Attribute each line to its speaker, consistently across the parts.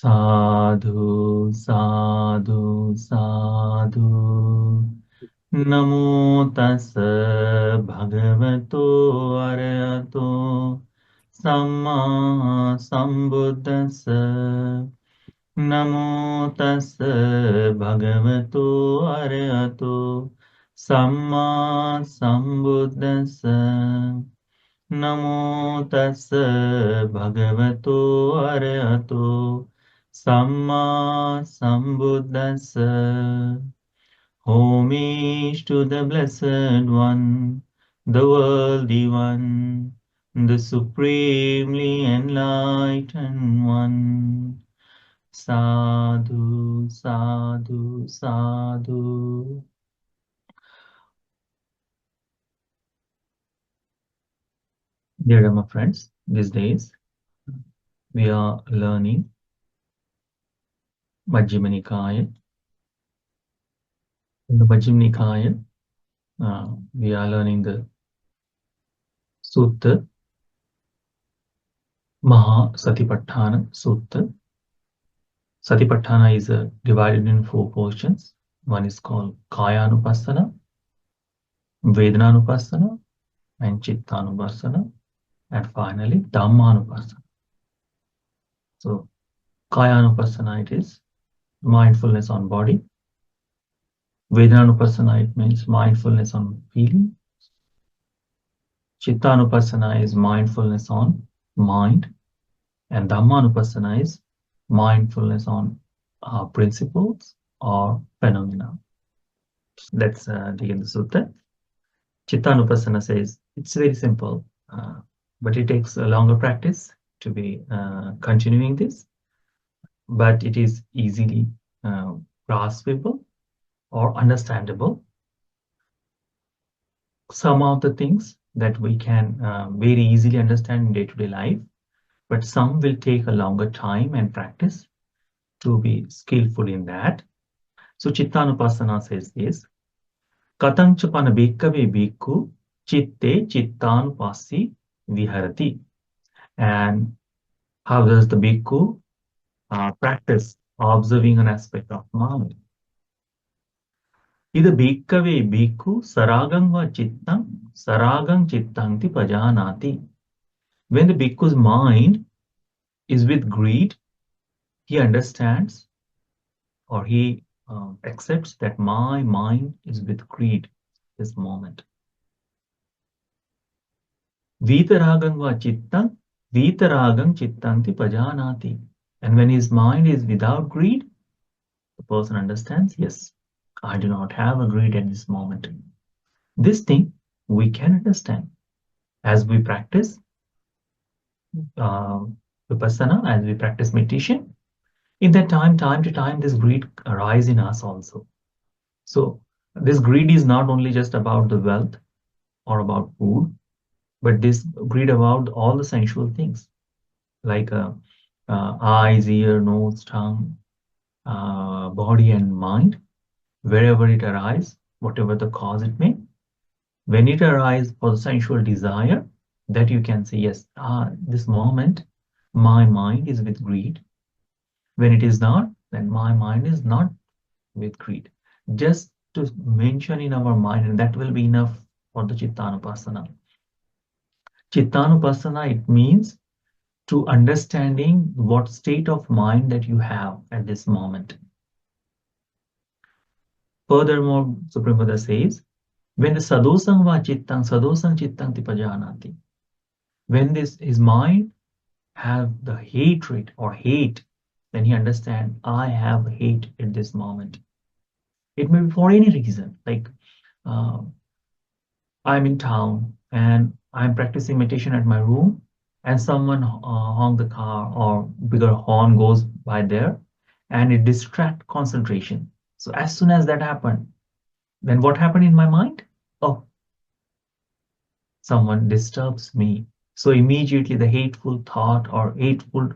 Speaker 1: Sadhu, sadhu, sadhu. Namo tassa bhagavato arahato samma sambuddhassa. Namo tassa bhagavato arahato samma sambuddhassa. Namo tassa bhagavato arahato samma sambuddhassa. Homage to the Blessed One, the Worthy One, the Supremely Enlightened One. Sadhu, sadhu, sadhu. Dear Dhamma friends, these days we are learning Majjhima Nikaya. In the Majjhima Nikaya, we are learning the Sutta, Mahāsatipaṭṭhānasutta. Satipatthana is divided in 4 portions. One is called Kayanupassana, Vedananupassana, and Chittanupassana, and finally Dhammanupassana. So Kayanupassana, it is mindfulness on body. Vedananupassana, it means mindfulness on feeling. Chittanupassana is mindfulness on mind. And Dhammanupassana is mindfulness on principles or phenomena. Let's begin the sutta. Chittanupassana says it's very simple, but it takes a longer practice to be continuing this. But it is easily graspable or understandable. Some of the things that we can very easily understand in day-to-day life, but some will take a longer time and practice to be skillful in that. So Chittanupassana says this, Katancha pana bhikkhave bhikkhu chitte chittanupassi viharati. And how does the bhikkhu practice observing an aspect of mind? Ida bhikkhave bhikkhu saragam va saragam chittanti pajanati. When the bhikkhu's mind is with greed, he understands or he accepts that my mind is with greed this moment. Vitaragam va chittam chittanti pajanati. And when his mind is without greed, the person understands, yes, I do not have a greed at this moment. This thing we can understand as we practice vipassana, as we practice meditation. In that time to time, this greed arises in us also. So this greed is not only just about the wealth or about food, but this greed about all the sensual things like eyes, ear, nose, tongue, body and mind, wherever it arises, whatever the cause it may. When it arises for the sensual desire, that you can say, yes, this moment, my mind is with greed. When it is not, then my mind is not with greed. Just to mention in our mind, and that will be enough for the Chittanupassana. Chittanupassana, it means to understanding what state of mind that you have at this moment. Furthermore, Supreme Buddha says, when the sadosang va sadosang chittam tipajanati, when his mind have the hatred or hate, then he understands, I have hate at this moment. It may be for any reason, like I'm in town and I'm practicing meditation at my room, and someone honk the car or bigger horn goes by there, and it distract concentration. So as soon as that happened, then what happened in my mind? Oh, someone disturbs me. So immediately the hateful thought or hateful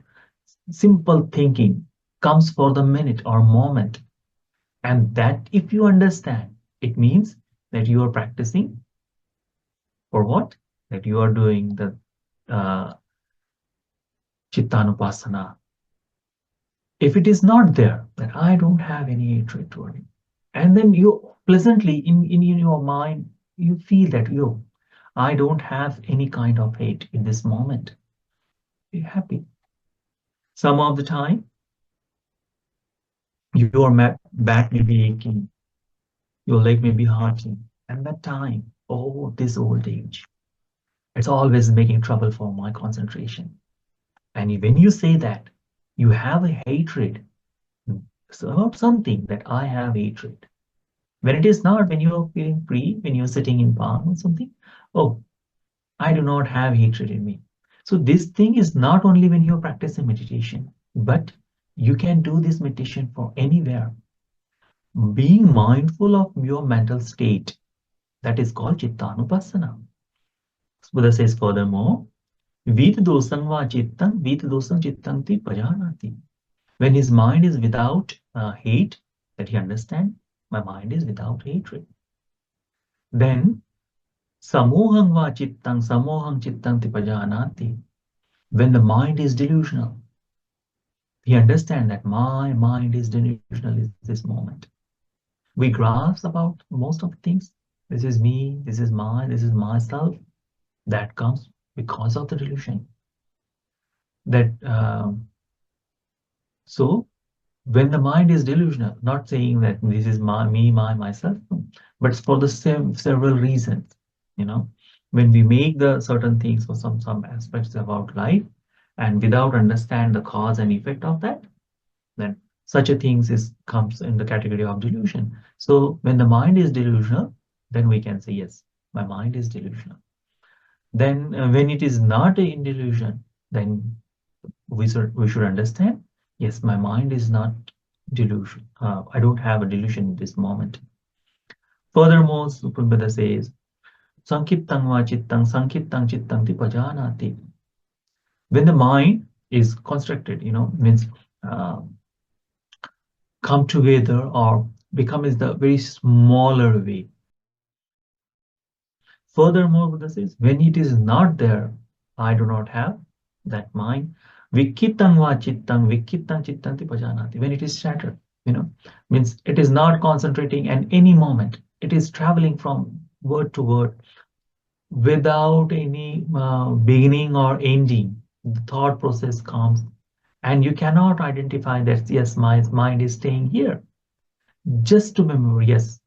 Speaker 1: simple thinking comes for the minute or moment. And that, if you understand, it means that you are practicing for what? That you are doing the Chittanupassana If it is not there, then I don't have any hatred toward you. And then you pleasantly in your mind, you feel that, yo, I don't have any kind of hate in this moment. Be happy. Some of the time, your back may be aching, your leg may be hurting. And that time, oh, this old age, it's always making trouble for my concentration. And when you say that, you have a hatred about something, that I have hatred. When it is not, when you're feeling free, when you're sitting in calm or something, oh, I do not have hatred in me. So this thing is not only when you're practicing meditation, but you can do this meditation for anywhere. Being mindful of your mental state, that is called Chittanupassana. Buddha says furthermore, Vita dosang va chittam, vita dosang chittanti pajanati. When his mind is without hate, that he understands, my mind is without hatred. Then samohang va chittam, samohang chittanti pajanati. When the mind is delusional, he understands that my mind is delusional in this moment. We grasp about most of the things. This is me, this is mine, this is myself. That comes because of the delusion. That so when the mind is delusional, not saying that this is me, myself, but it's for the several reasons. When we make the certain things for some aspects about life, and without understand the cause and effect of that, then such a things comes in the category of delusion. So when the mind is delusional, then we can say, yes, my mind is delusional. Then when it is not in delusion, then we should understand, yes, my mind is not delusion. I don't have a delusion in this moment. Furthermore, Supreme Buddha says, Sankiptang va chittang, sankiptang chittanti pajanati. When the mind is constructed, means come together or become is the very smaller way. Furthermore, Buddha says, when it is not there, I do not have that mind. Vikitang va chittang, vikitang chittanti pajanati. When it is shattered, means it is not concentrating at any moment. It is traveling from word to word without any beginning or ending. The thought process comes, and you cannot identify that, yes, my mind is staying here. Just to remember, yes,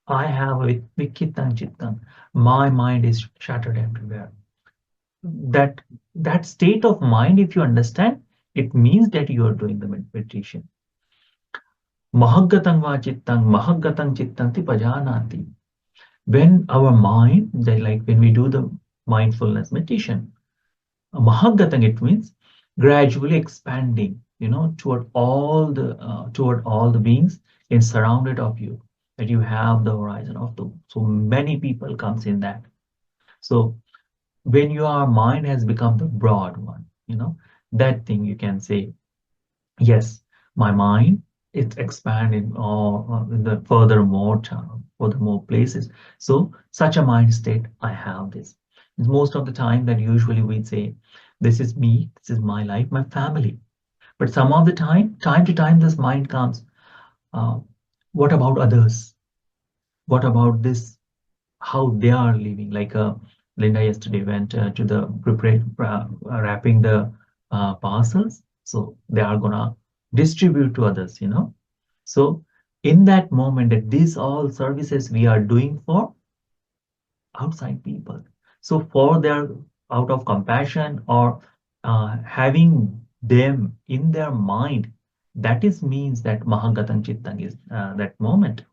Speaker 1: I have a vikitang chittang. My mind is shattered everywhere. That state of mind, if you understand, it means that you are doing the meditation. Mahaggatang va chittang, mahaggatang chittanti pajanati. When our mind, like when we do the mindfulness meditation, mahaggatang, it means gradually expanding, toward all the beings in surrounded of you, that you have the horizon of so many people comes in that. So when your mind has become the broad one, that thing you can say, yes, my mind is expanding or in the furthermore places. So such a mind state, I have this. Most of the time that usually we say, this is me, this is my life, my family. But some of the time to time, this mind comes, what about others? What about this? How they are living? Like Linda yesterday went to the wrapping the parcels. So they are gonna distribute to others, So in that moment, that these all services we are doing for outside people. So for their out of compassion or having them in their mind, that is means that Mahaggatang Chittang is that moment.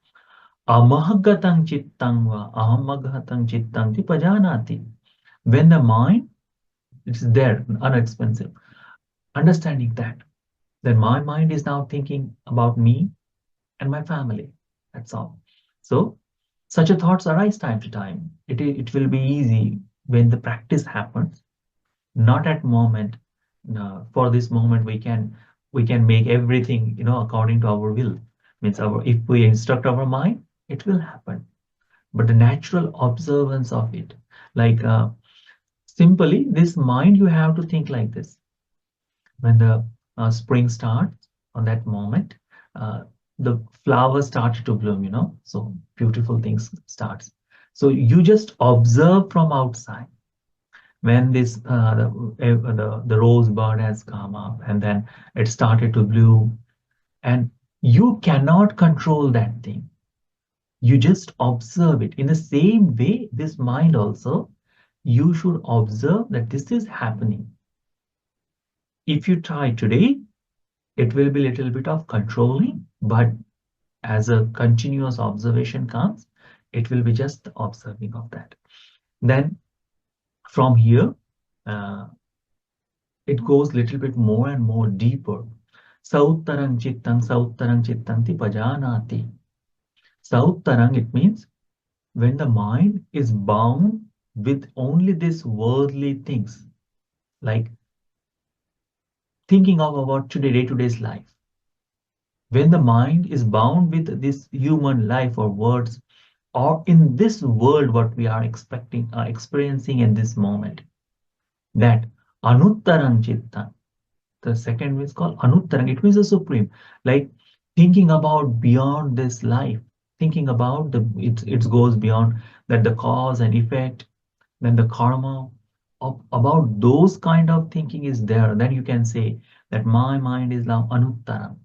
Speaker 1: Amahaggatang Chittang va ahamaggatang Chittang pajanati. When the mind is there, unexpensive, understanding that, then my mind is now thinking about me and my family. That's all. So such a thoughts arise time to time. It will be easy when the practice happens, not at moment. For this moment, we can make everything according to our will. Means if we instruct our mind, it will happen. But the natural observance of it, like simply this mind, you have to think like this. When the spring starts, on that moment, the flowers started to bloom, so beautiful things starts. So you just observe from outside when this the rosebud has come up and then it started to bloom, and you cannot control that thing. You just observe it. In the same way, this mind also, you should observe that this is happening. If you try today, it will be a little bit of controlling, but as a continuous observation comes, it will be just observing of that. Then from here, it goes little bit more and more deeper. Sauttarang chittanti pajanati. Sauttarang, it means when the mind is bound with only these worldly things, like thinking of about today, day-to-day's life. When the mind is bound with this human life or words, or in this world, what we are experiencing in this moment, that anuttarang chitta, the second is called anuttarang. It means the supreme, like thinking about beyond this life, thinking about it goes beyond that, the cause and effect, then the karma, about those kind of thinking is there. Then you can say that my mind is now anuttarang.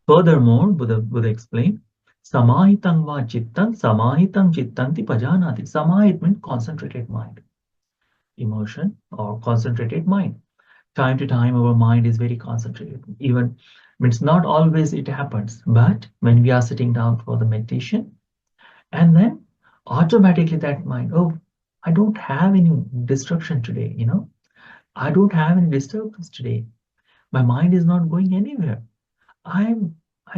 Speaker 1: Furthermore, Buddha explained, samahitang va samahitang chittanti pajanati. Samahit means concentrated mind, emotion or concentrated mind. Time to time, our mind is very concentrated. Even means not always it happens, but when we are sitting down for the meditation, and then automatically that mind, oh, I don't have any distraction today, I don't have any disturbance today. My mind is not going anywhere. I'm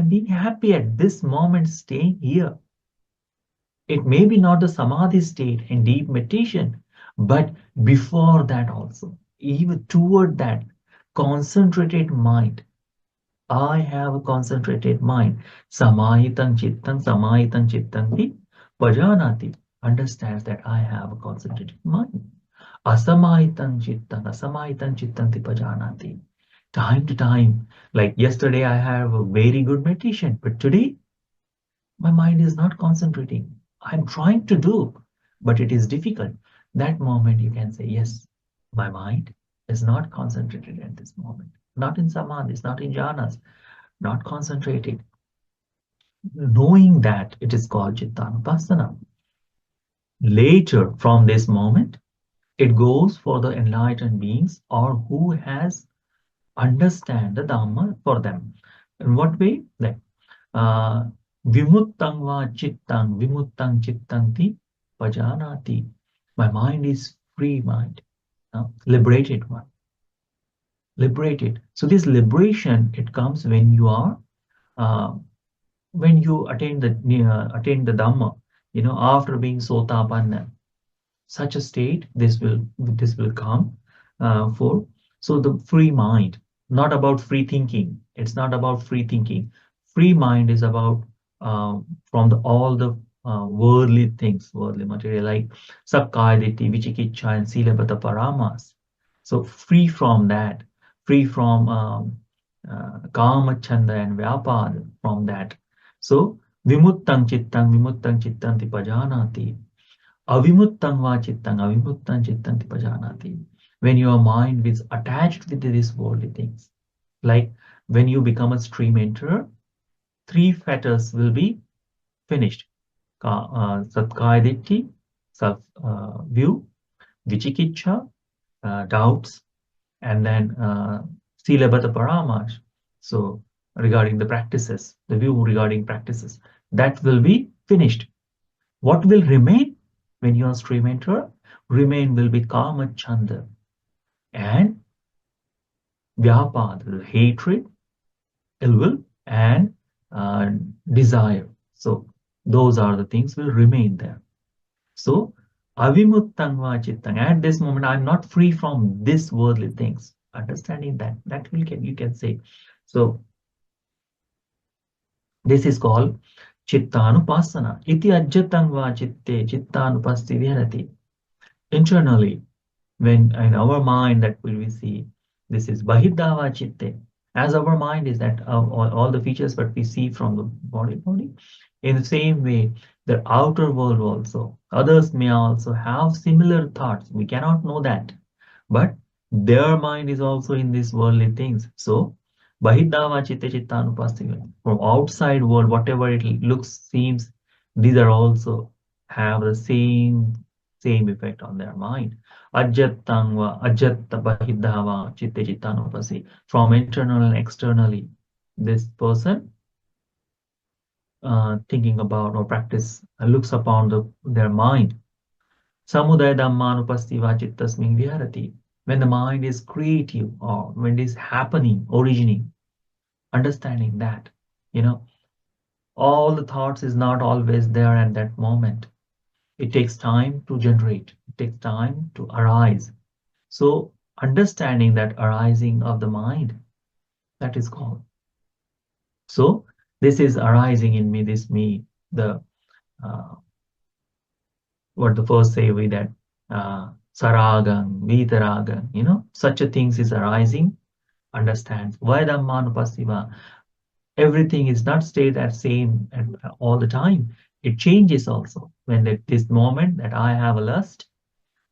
Speaker 1: being happy at this moment, staying here. It may be not the samadhi state and deep meditation, but before that also, even toward that concentrated mind, I have a concentrated mind. Samahitang chittanti pajanati, understands that I have a concentrated mind. Asamahitan chittanti pajanati. Time to time, like yesterday I have a very good meditation, but today my mind is not concentrating. I'm trying to do, but it is difficult. That moment you can say, yes, my mind is not concentrated at this moment. Not in samadhis, not in jhanas, not concentrated. Knowing that, it is called chittanupassana. Later, from this moment, it goes for the enlightened beings or who has understand the Dhamma for them. In what way? Like vimuttang va vimuttang chittanti pajanati. My mind is free mind, liberated one. Liberated. So this liberation, it comes when you are when you attain the Dhamma, after being sotapanna. Such a state, this will come for. So the free mind, not about free thinking. It's not about free thinking. Free mind is about from all the worldly things, worldly material, like sakkaya ditthi, vicikiccha, and silabata paramas. So free from that, free from kama, chanda, and vyapada, from that. So vimuttang chittanti pajanati. Avimuttang va avimuttam chittanti pajanati. When your mind is attached with these worldly things, like when you become a stream enterer, 3 fetters will be finished. Satkaya ditthi, self-view, vicikiccha, doubts, and then silabata paramash. So regarding the practices, the view regarding practices, that will be finished. What will remain when you are stream enterer? Remain will be kama, chanda, and vyapada, hatred, ill will, and desire. So those are the things will remain there. So avimuttang va chittang. At this moment, I'm not free from this worldly things. Understanding that will you can say. So this is called chittanupassana. Iti ajjatang va chitte chittanupasti viharati. Internally, when in our mind, that will we see, this is bahiddhava chitte. As our mind is that all the features that we see from the body, in the same way, the outer world also, others may also have similar thoughts. We cannot know that, but their mind is also in these worldly things. So, Bahidava Chitta Chittanupastika, from outside world, whatever it looks, seems, these are also have the same effect on their mind. Ajatangva, Ajatta Bahidava Chitta Chittanupasi, from internal and externally, this person thinking about or practice looks upon their mind. Samudaya Dhammanupastiva Chittasming Viharati. When the mind is creative or when it is happening, originating, understanding that, you know, all the thoughts is not always there at that moment. It takes time to generate. It takes time to arise. So understanding that arising of the mind, that is called. So this is arising in me, this me, the uh, what the first say with that saragang, vitaragang, such a things is arising, understands. Vaidammanupasiva, everything is not stayed at same all the time. It changes also. When at this moment that I have a lust,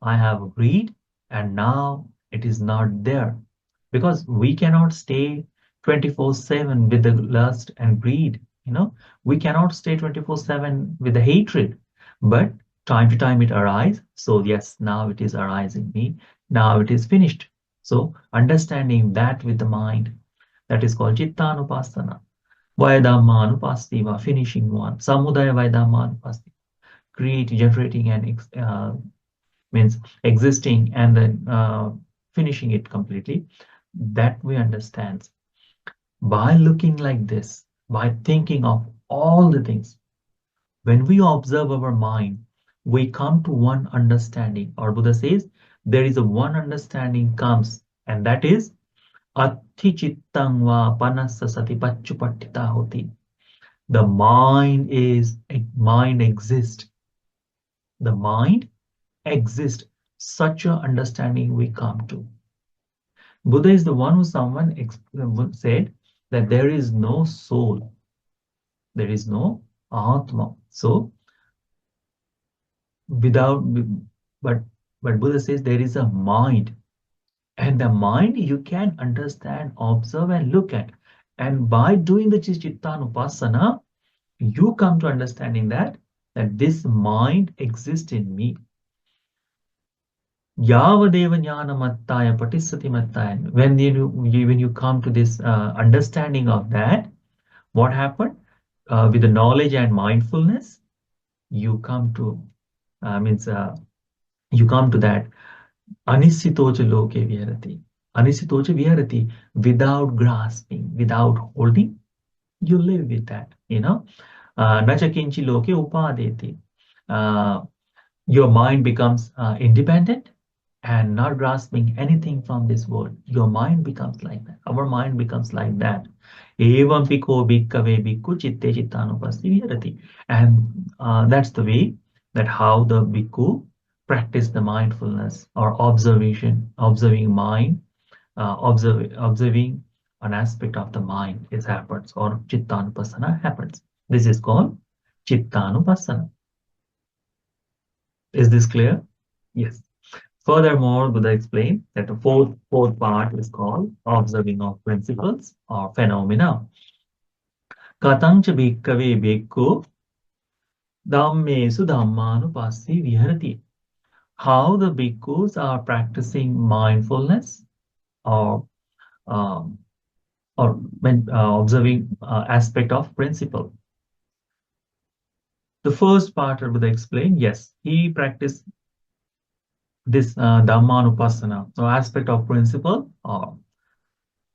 Speaker 1: I have greed, and now it is not there. Because we cannot stay 24/7 with the lust and greed. We cannot stay 24/7 with the hatred. But time to time it arises. So yes, now it is arising me. Now it is finished. So understanding that with the mind, that is called Chittanupasana. Vaidhammanupastiva, finishing one. Samudaya Vaidhammanupastiva, create, generating, and means existing, and then finishing it completely. That we understand. By looking like this, by thinking of all the things, when we observe our mind, we come to one understanding. Or Buddha says, there is a one understanding comes, and that is Atti chittang va panassa sati pachupattita hoti. The mind exists. The mind exists. Such a understanding we come to. Buddha is the one who someone said that there is no soul. There is no Atma. So without, but Buddha says there is a mind. And the mind you can understand, observe, and look at. And by doing the Chittanupasana, you come to understanding that this mind exists in me. Yavadeva jnanamattaya patisatimattaya. When you come to this understanding of that, what happened? With the knowledge and mindfulness, you come to you come to that anisitocha loke viharati. Anisitocha viharati, without grasping, without holding, you live with that. Nacha kinchi loke upadeti. Your mind becomes independent and not grasping anything from this world. Your mind becomes like that. Our mind becomes like that. Evam piko bhikkave bhikkhu chitte chittanupasti viharati. And that's the way that how the bhikkhu practice the mindfulness or observing mind, observing an aspect of the mind is happens, or chittanupasana happens. This is called chittanupasana. Is this clear? Yes. Furthermore, Buddha explained that the fourth part is called observing of principles or phenomena. Katancha bhikkave bhikkhu dhammesu dhammanupassi viharati. How the bhikkhus are practicing mindfulness or when observing aspect of principle. The first part of Buddha explained, yes, he practiced this Dhammanupasana, so aspect of principle,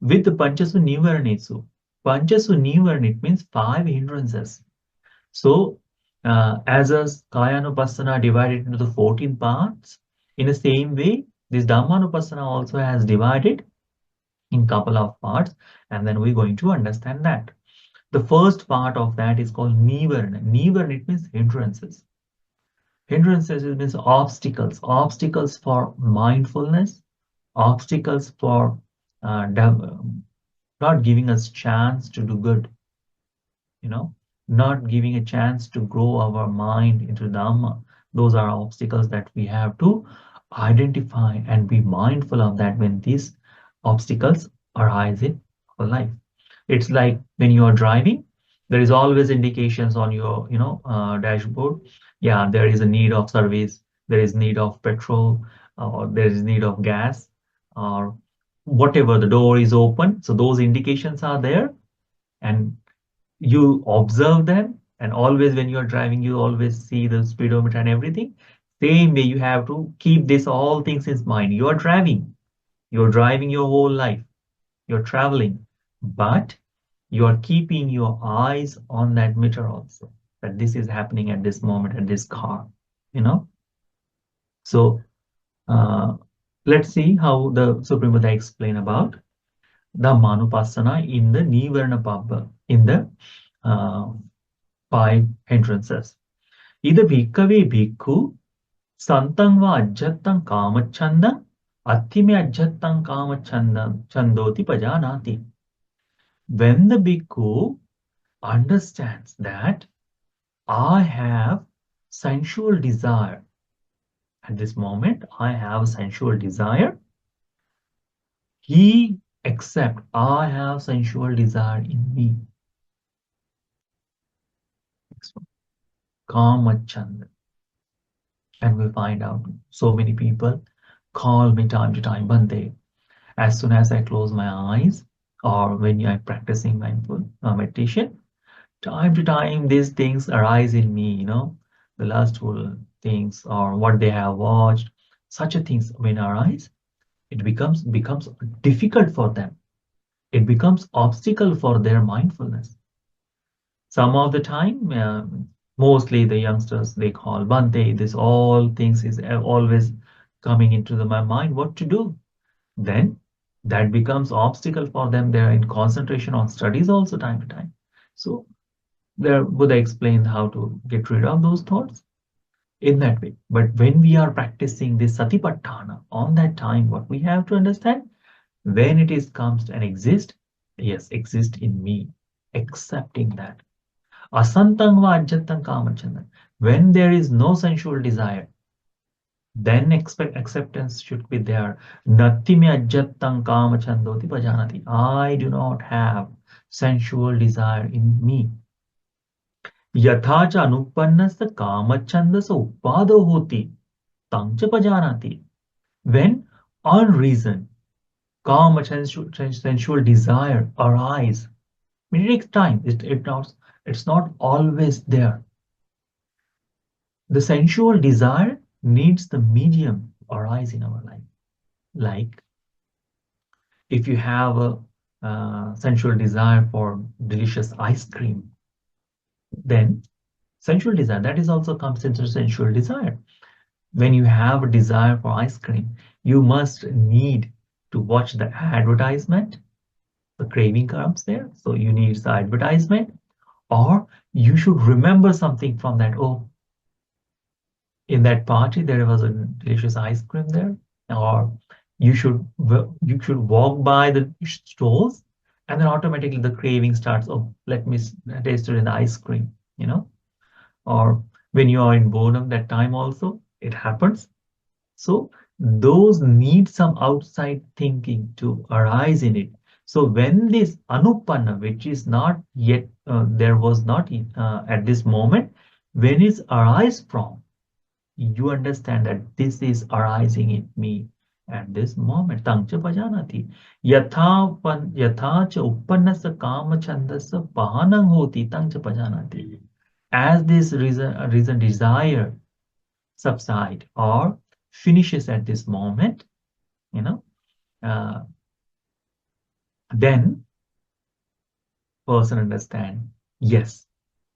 Speaker 1: with the Panchasu Nivaranitsu. Panchasu Nivaranit means 5 hindrances. So, as a Kayanupasana divided into the 14 parts, in the same way, this Dhammanupasana also has divided in couple of parts, and then we're going to understand that. The first part of that is called Nivarana. Nivarana, it means hindrances. Hindrances means obstacles. Obstacles for mindfulness, obstacles for not giving us chance to do good, not giving a chance to grow our mind into Dhamma. Those are obstacles that we have to identify and be mindful of that when these obstacles arise in our life. It's like when you are driving, there is always indications on your, dashboard. Yeah, there is a need of service, there is need of petrol, or there is need of gas, or whatever, the door is open. So those indications are there, and you observe them, and always when you're driving you always see the speedometer and everything. Same way, you have to keep this all things in mind. You're driving your whole life, you're traveling, but you are keeping your eyes on that meter also, that this is happening at this moment at this car, you know so uh, let's see how the Supreme Buddha explain about the Manupassana in the Nivarana Pabba, in the uh, 5 entrances. Ida bhikkhave bhikkhu santang va ajjattam kamachandam attime ajjattam kamachandam chandoti pajanati. When the bhikkhu understands that I have sensual desire, at this moment I have sensual desire, he accept I have sensual desire in me. Kamachandam. And we find out so many people call me time to time, Bante. As soon as I close my eyes, or when I'm practicing mindful meditation, time to time these things arise in me, the lustful things or what they have watched. Such a things when arise, it becomes difficult for them. It becomes obstacle for their mindfulness. Some of the time, mostly the youngsters, they call Bante, this all things is always coming into my mind, what to do? Then that becomes obstacle for them. They're in concentration on studies also time to time. So there Buddha explained how to get rid of those thoughts in that way. But when we are practicing this satipatthana, on that time, what we have to understand, when it is comes and exists, yes, exist in me, accepting that. Asantang va ajjatang kamachandam. When there is no sensual desire, then acceptance should be there. Natime ajjatang kamachandoti pajanati. I do not have sensual desire in me. यथाच अनुपन्नस्य कामच्छन्दस्य उपादो होति तं च pajanati. When unreasoned kama sensual desire arise, it takes time. It's not always there. The sensual desire needs the medium to arise in our life. Like if you have a sensual desire for delicious ice cream, then sensual desire, that is also comes into sensual desire. When you have a desire for ice cream, you must need to watch the advertisement. The craving comes there, so you need the advertisement, or you should remember something from that. Oh, in that party there was a delicious ice cream there, or you should walk by the stalls, and then automatically the craving starts. Oh, let me taste it in the ice cream, or when you are in boredom, that time also it happens. So those need some outside thinking to arise in it. So when this anupanna, which is not yet, there was not at this moment, when it's arise from, you understand that this is arising in me at this moment. Tangcha pajanati. Yatha cha uppannasa kama chandasa pahanang hoti tangcha pajanati. As this reason desire subside or finishes at this moment, then person understand, yes,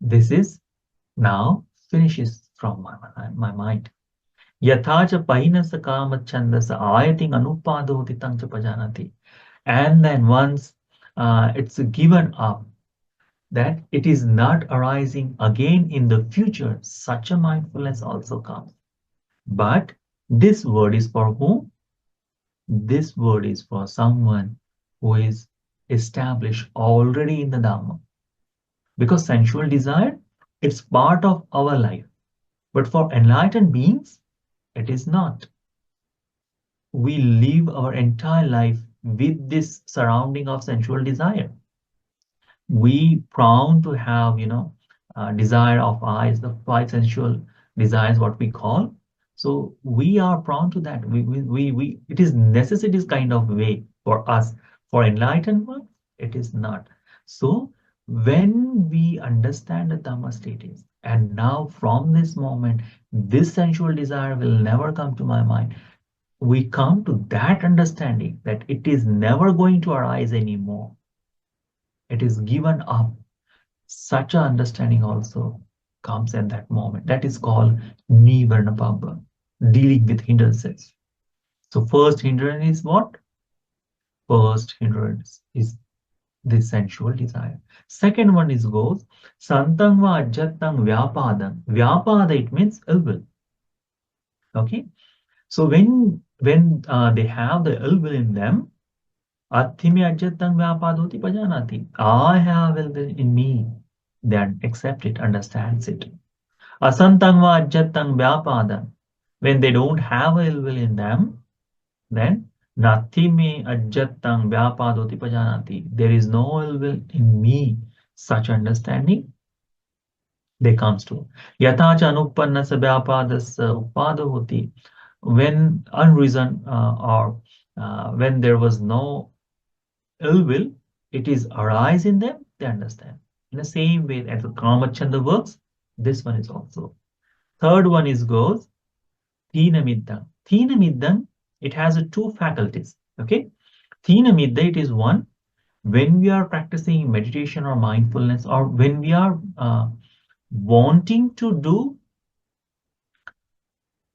Speaker 1: this is now finishes from my mind. Yathacha pahinasa kama chandasa ayating anupadoti tangcha pajanati. And then once it's given up, that it is not arising again in the future, such a mindfulness also comes. But this word is for whom? This word is for someone who is established already in the Dhamma. Because sensual desire, it's part of our life. But for enlightened beings, it is not. We live our entire life with this surrounding of sensual desire. We prone to have, desire of eyes, the five sensual desires, what we call. So we are prone to that. It is necessities kind of way for us. For enlightened ones, it is not. So when we understand the Dhamma status, and now from this moment, this sensual desire will never come to my mind. We come to that understanding that it is never going to arise anymore. It is given up. Such an understanding also comes at that moment. That is called Nivarnapabha, dealing with hindrances. So first hindrance is what? First hindrance is the sensual desire. Second one is goes Santang va ajatang vyapadam. Vyapada, it means ill will. Okay. So when they have the ill will in them, Athime ajatang vyapadoti pajanati. I have ill will in me. Then accept it, understands it. Asantang va ajatang vyapadam. When they don't have ill will in them, then nathime ajatang vyapadoti pajanati. There is no ill will in me. Such understanding they comes to. Yatacha anuppannasa vyapadasa uppadavoti. When unreason or when there was no ill will, it is arise in them, they understand. In the same way as the Kamachanda works, this one is also. Third one is goes Thina Middam. Thina Middam, it has two faculties. Okay. Thina Midda, it is one. When we are practicing meditation or mindfulness, or when we are wanting to do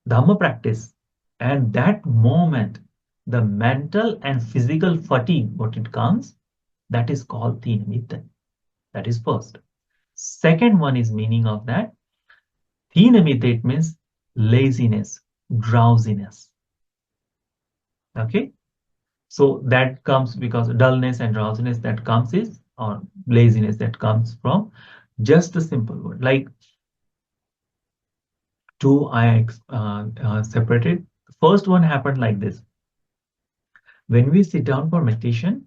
Speaker 1: Dhamma practice, and that moment, the mental and physical fatigue, what it comes, that is called Thina Midda. That is first. Second one is meaning of that. Thina Midda, it means laziness, drowsiness. Okay. So that comes because dullness and drowsiness that comes is, or laziness that comes from just a simple word. Like two I separated. The first one happened like this. When we sit down for meditation,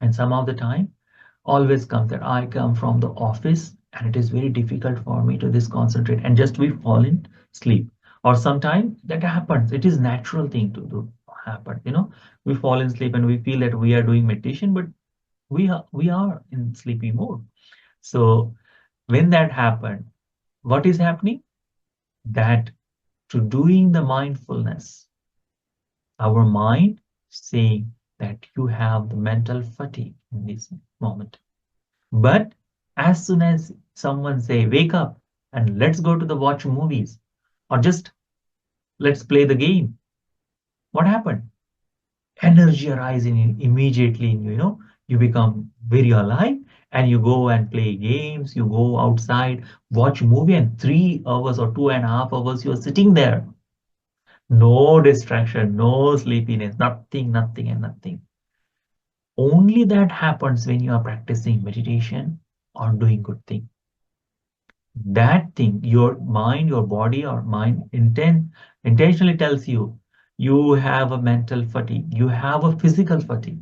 Speaker 1: and some of the time always comes that I come from the office and it is very difficult for me to this concentrate, and just we fall in sleep. Or sometimes that happens. It is natural thing to do happen. We fall in sleep and we feel that we are doing meditation, but we are in sleepy mode. So when that happened, what is happening? That to doing the mindfulness, our mind saying that you have the mental fatigue in this moment. But as soon as someone say, wake up and let's go to the watch movies, or just let's play the game, what happened? Energy arising immediately in you, you become very alive, and you go and play games, you go outside, watch movie, and 3 hours or 2.5 hours, you're sitting there. No distraction, no sleepiness, nothing, and nothing. Only that happens when you are practicing meditation or doing good thing. That thing, your mind, your body or mind intentionally tells you, you have a mental fatigue, you have a physical fatigue,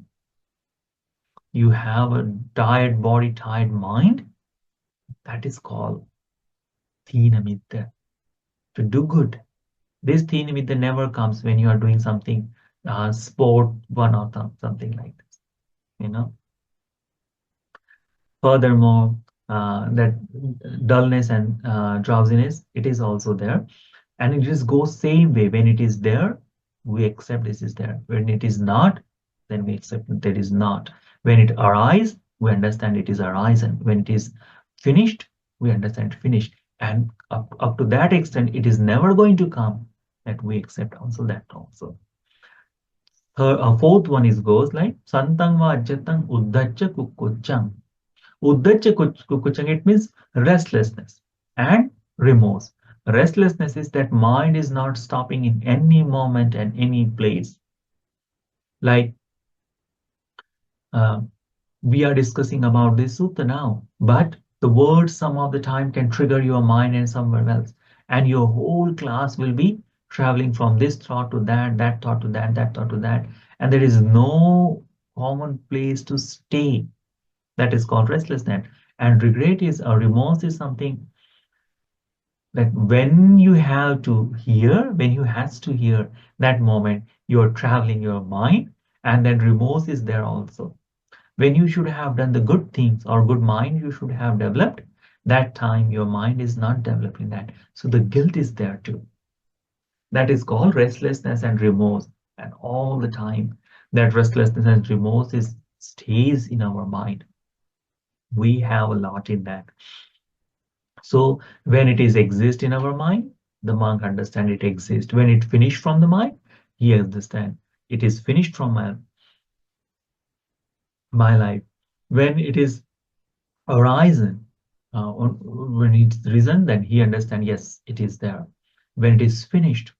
Speaker 1: you have a tired body, tired mind. That is called Thina Mitta. To do good. This Thina Mitta never comes when you are doing something, sport one or something like this. Furthermore, that dullness and drowsiness, it is also there. And it just goes same way. When it is there, we accept this is there. When it is not, then we accept that it is not. When it arises, we understand it is arisen. When it is finished, we understand finished. And up to that extent, it is never going to come, that we accept also that also. Fourth one is goes like Santang va ajatang uddhacha kukuchang. Uddhacha kukuchang, it means restlessness and remorse. Restlessness is that mind is not stopping in any moment and any place. Like We are discussing about this sutta now, but the words some of the time can trigger your mind and somewhere else, and your whole class will be traveling from this thought to that thought to that thought to that, and there is no common place to stay. That is called restlessness. And regret is, or remorse is something that when you have to hear, when you has to hear, that moment you're traveling your mind, and then remorse is there also. When you should have done the good things or good mind you should have developed, that time your mind is not developing that. So the guilt is there too. That is called restlessness and remorse. And all the time that restlessness and remorse is stays in our mind. We have a lot in that. So when it is exist in our mind, the monk understand it exists. When it finish from the mind, he understand it is finished from my life. When it is arisen, when it's risen, then he understand, yes, it is there. When it is finished,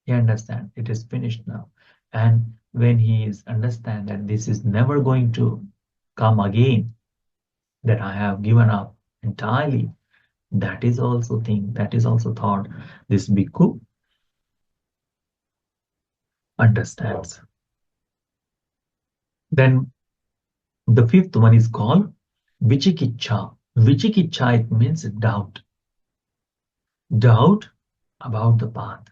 Speaker 1: he understand it is finished now. And when he is understand that this is never going to come again, that I have given up entirely, that is also thing, that is also thought this bhikkhu understands. Then the fifth one is called vichikicha. Vichikicha, it means doubt. Doubt about the path,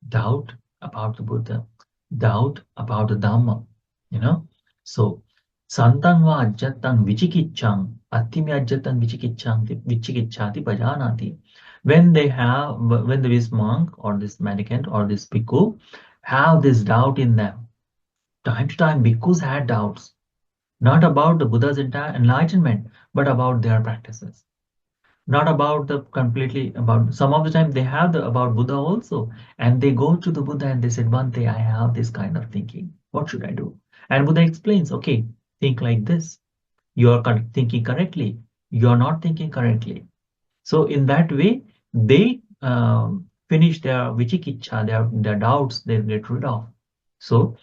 Speaker 1: doubt about the Buddha, doubt about the Dhamma, you know. So, santang va ajjatang vichikichang, attimi ajjatang vichikichati pajanati. When they have, when this monk or this mendicant or this bhikkhu have this doubt in them, time to time bhikkhus had doubts, not about the Buddha's entire enlightenment, but about their practices, not about the completely about, some of the time they have the about Buddha also, and they go to the Buddha and they said, Bhante, I have this kind of thinking, what should I do? And Buddha explains, okay, think like this, you are thinking correctly, you are not thinking correctly. So in that way they finish their vichikicha, their doubts, they get rid of. So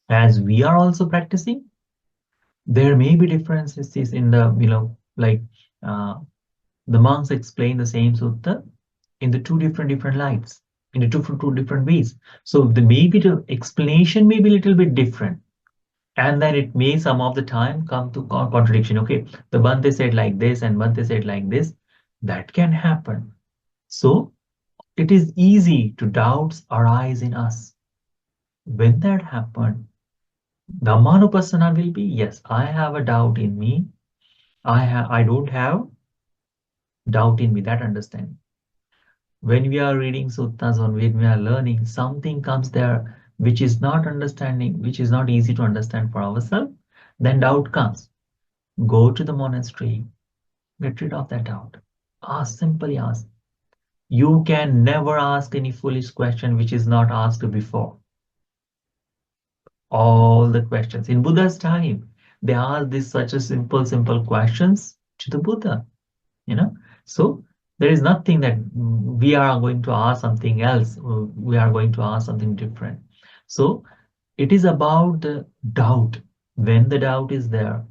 Speaker 1: as we are also practicing, there may be differences in the, like, uh, the monks explain the same sutta in the two different lights, in the two different ways. So the maybe the explanation may be a little bit different, and then it may some of the time come to contradiction. Okay, the Bhante said like this and Bhante said like this. That can happen. So it is easy to doubts arise in us. When that happen, Dhammanupassana will be, yes, I have a doubt in me. I don't have doubt in me, that understanding. When we are reading suttas or when we are learning, something comes there which is not understanding, which is not easy to understand for ourselves, then doubt comes. Go to the monastery, get rid of that doubt. Ask, simply ask. You can never ask any foolish question which is not asked before. All the questions in Buddha's time, they asked this such a simple questions to the Buddha, you know. So there is nothing that we are going to ask something else, we are going to ask something different. So it is about the doubt. When the doubt is there,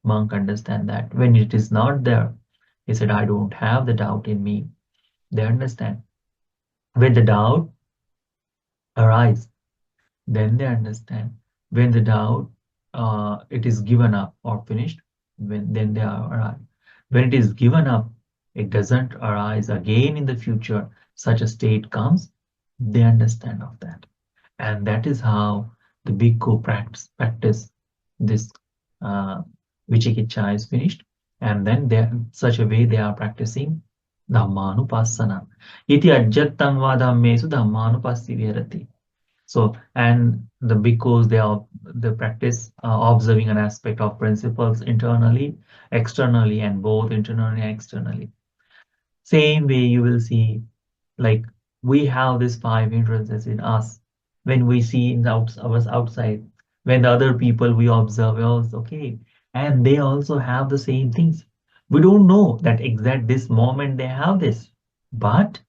Speaker 1: monk understand that. When it is not there, he said, I don't have the doubt in me. They understand. When the doubt arise, then they understand. When the doubt it is given up or finished, when then they are arrive. When it is given up, it doesn't arise again in the future. Such a state comes, they understand of that, and that is how the bhikkhu practice this uh, vichikicha is finished, and then they such a way they are practicing dhammanupassana. Iti ajjattam va dhammesu dhammanupassi virati. So, and the bhikkhus, they practice observing an aspect of principles internally, externally, and both internally and externally. Same way you will see, like, we have these five hindrances in us. When we see in the outside, when the other people we observe, we also, okay, and they also have the same things. We don't know that exact this moment they have this, but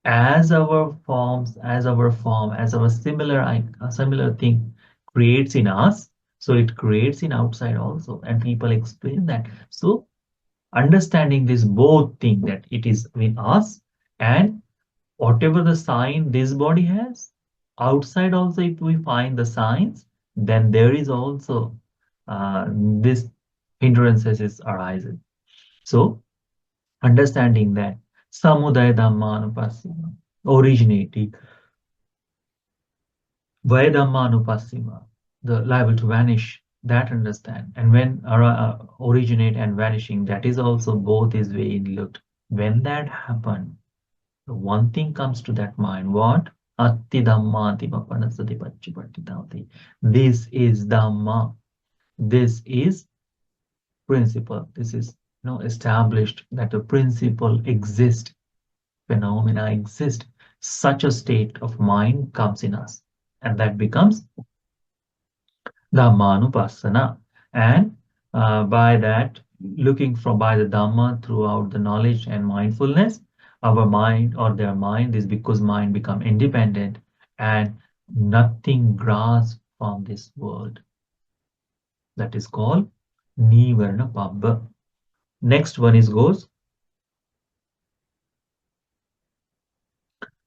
Speaker 1: as our forms, as our form, as our similar thing creates in us, So it creates in outside also, and people explain that. So understanding this both thing, that it is in us, and whatever the sign this body has, outside also if we find the signs, then there is also this hindrances is arising. So understanding that samudaya dhammanupassima, originating vaya dhammanupassima, the liable to vanish, that understand, and when originate and vanishing, that is also both is way looked. When that happen, one thing comes to that mind. What? Atti dhamma Mahāsatipaṭṭhānasutta. This is dhamma. This is principle. This is established that the principle exists, phenomena exist. Such a state of mind comes in us, and that becomes dhammanupassana. And by that, looking from by the dhamma throughout the knowledge and mindfulness, our mind or their mind is because mind become independent and nothing grasp from this world. That is called nivarna pabba. Next one is goes.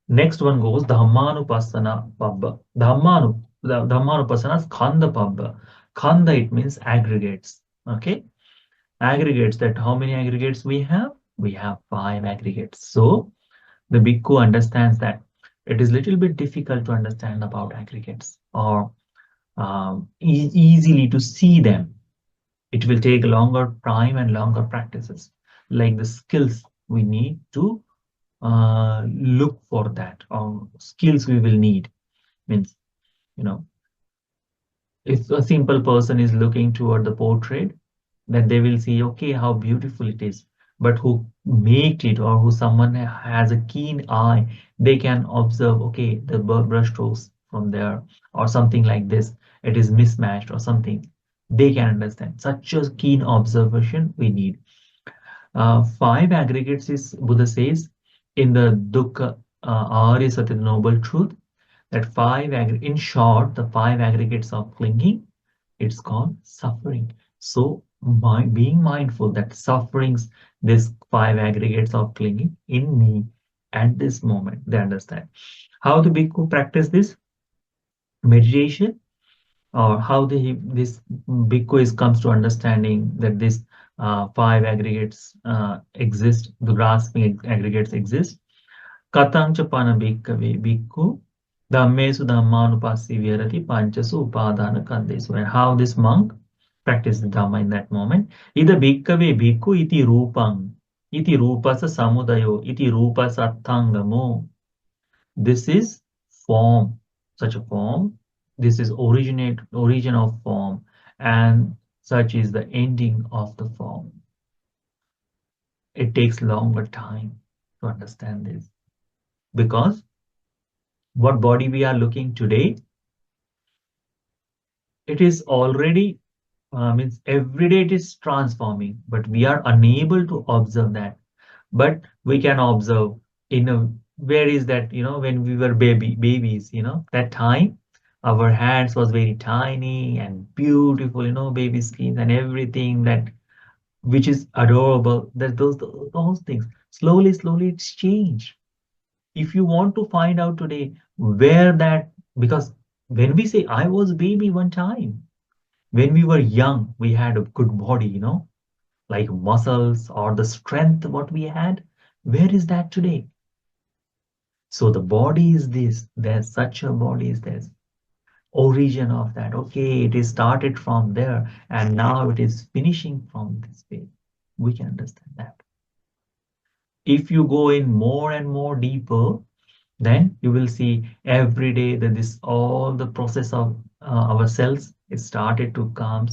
Speaker 1: Next one goes dhammanupassana pabba. Dhammanupassana is khanda pabba. Khanda, it means aggregates. Okay. Aggregates, that how many aggregates we have? We have 5 aggregates. So the bhikkhu understands that it is little bit difficult to understand about aggregates, or easily to see them. It will take longer time and longer practices, like the skills we need to look for that, or skills we will need. Means, if a simple person is looking toward the portrait, that they will see, okay, how beautiful it is. But who make it, or who someone has a keen eye, they can observe, okay, the brush strokes from there, or something like this, it is mismatched or something. They can understand. Such a keen observation we need. 5 aggregates is, Buddha says, in the Dukkha Arya Satya Noble Truth, that in short, the 5 aggregates of clinging, it's called suffering. So being mindful that sufferings, these 5 aggregates of clinging in me at this moment, they understand. How the bhikkhu practice this meditation, or how this bhikkhu comes to understanding that this 5 aggregates exist, the grasping aggregates exist. Katancha pana bhikkave bhikkhu dhammesu dhammanupassi virati panchasu upadana kandesu. And how this monk practice the dhamma in that moment. Ida bhikkave bhikkhu iti rupam, iti rupasa samudayo, iti rupasa attangamo. This is form, such a form. This is origin of form, and such is the ending of the form. It takes longer time to understand this, because what body we are looking today, it is already means every day it is transforming, but we are unable to observe that. But we can observe in a, where is that, when we were babies, that time our hands was very tiny and beautiful, baby skins and everything, that which is adorable, that those things slowly it's changed. If you want to find out today where that, because when we say I was baby one time, when we were young, we had a good body, like muscles or the strength what we had. Where is that today? So the body is this, there's such a body is this. Origin of that, okay, it is started from there and now it is finishing from this way. We can understand that. If you go in more and more deeper, then you will see every day that this all the process of our cells, it started to come,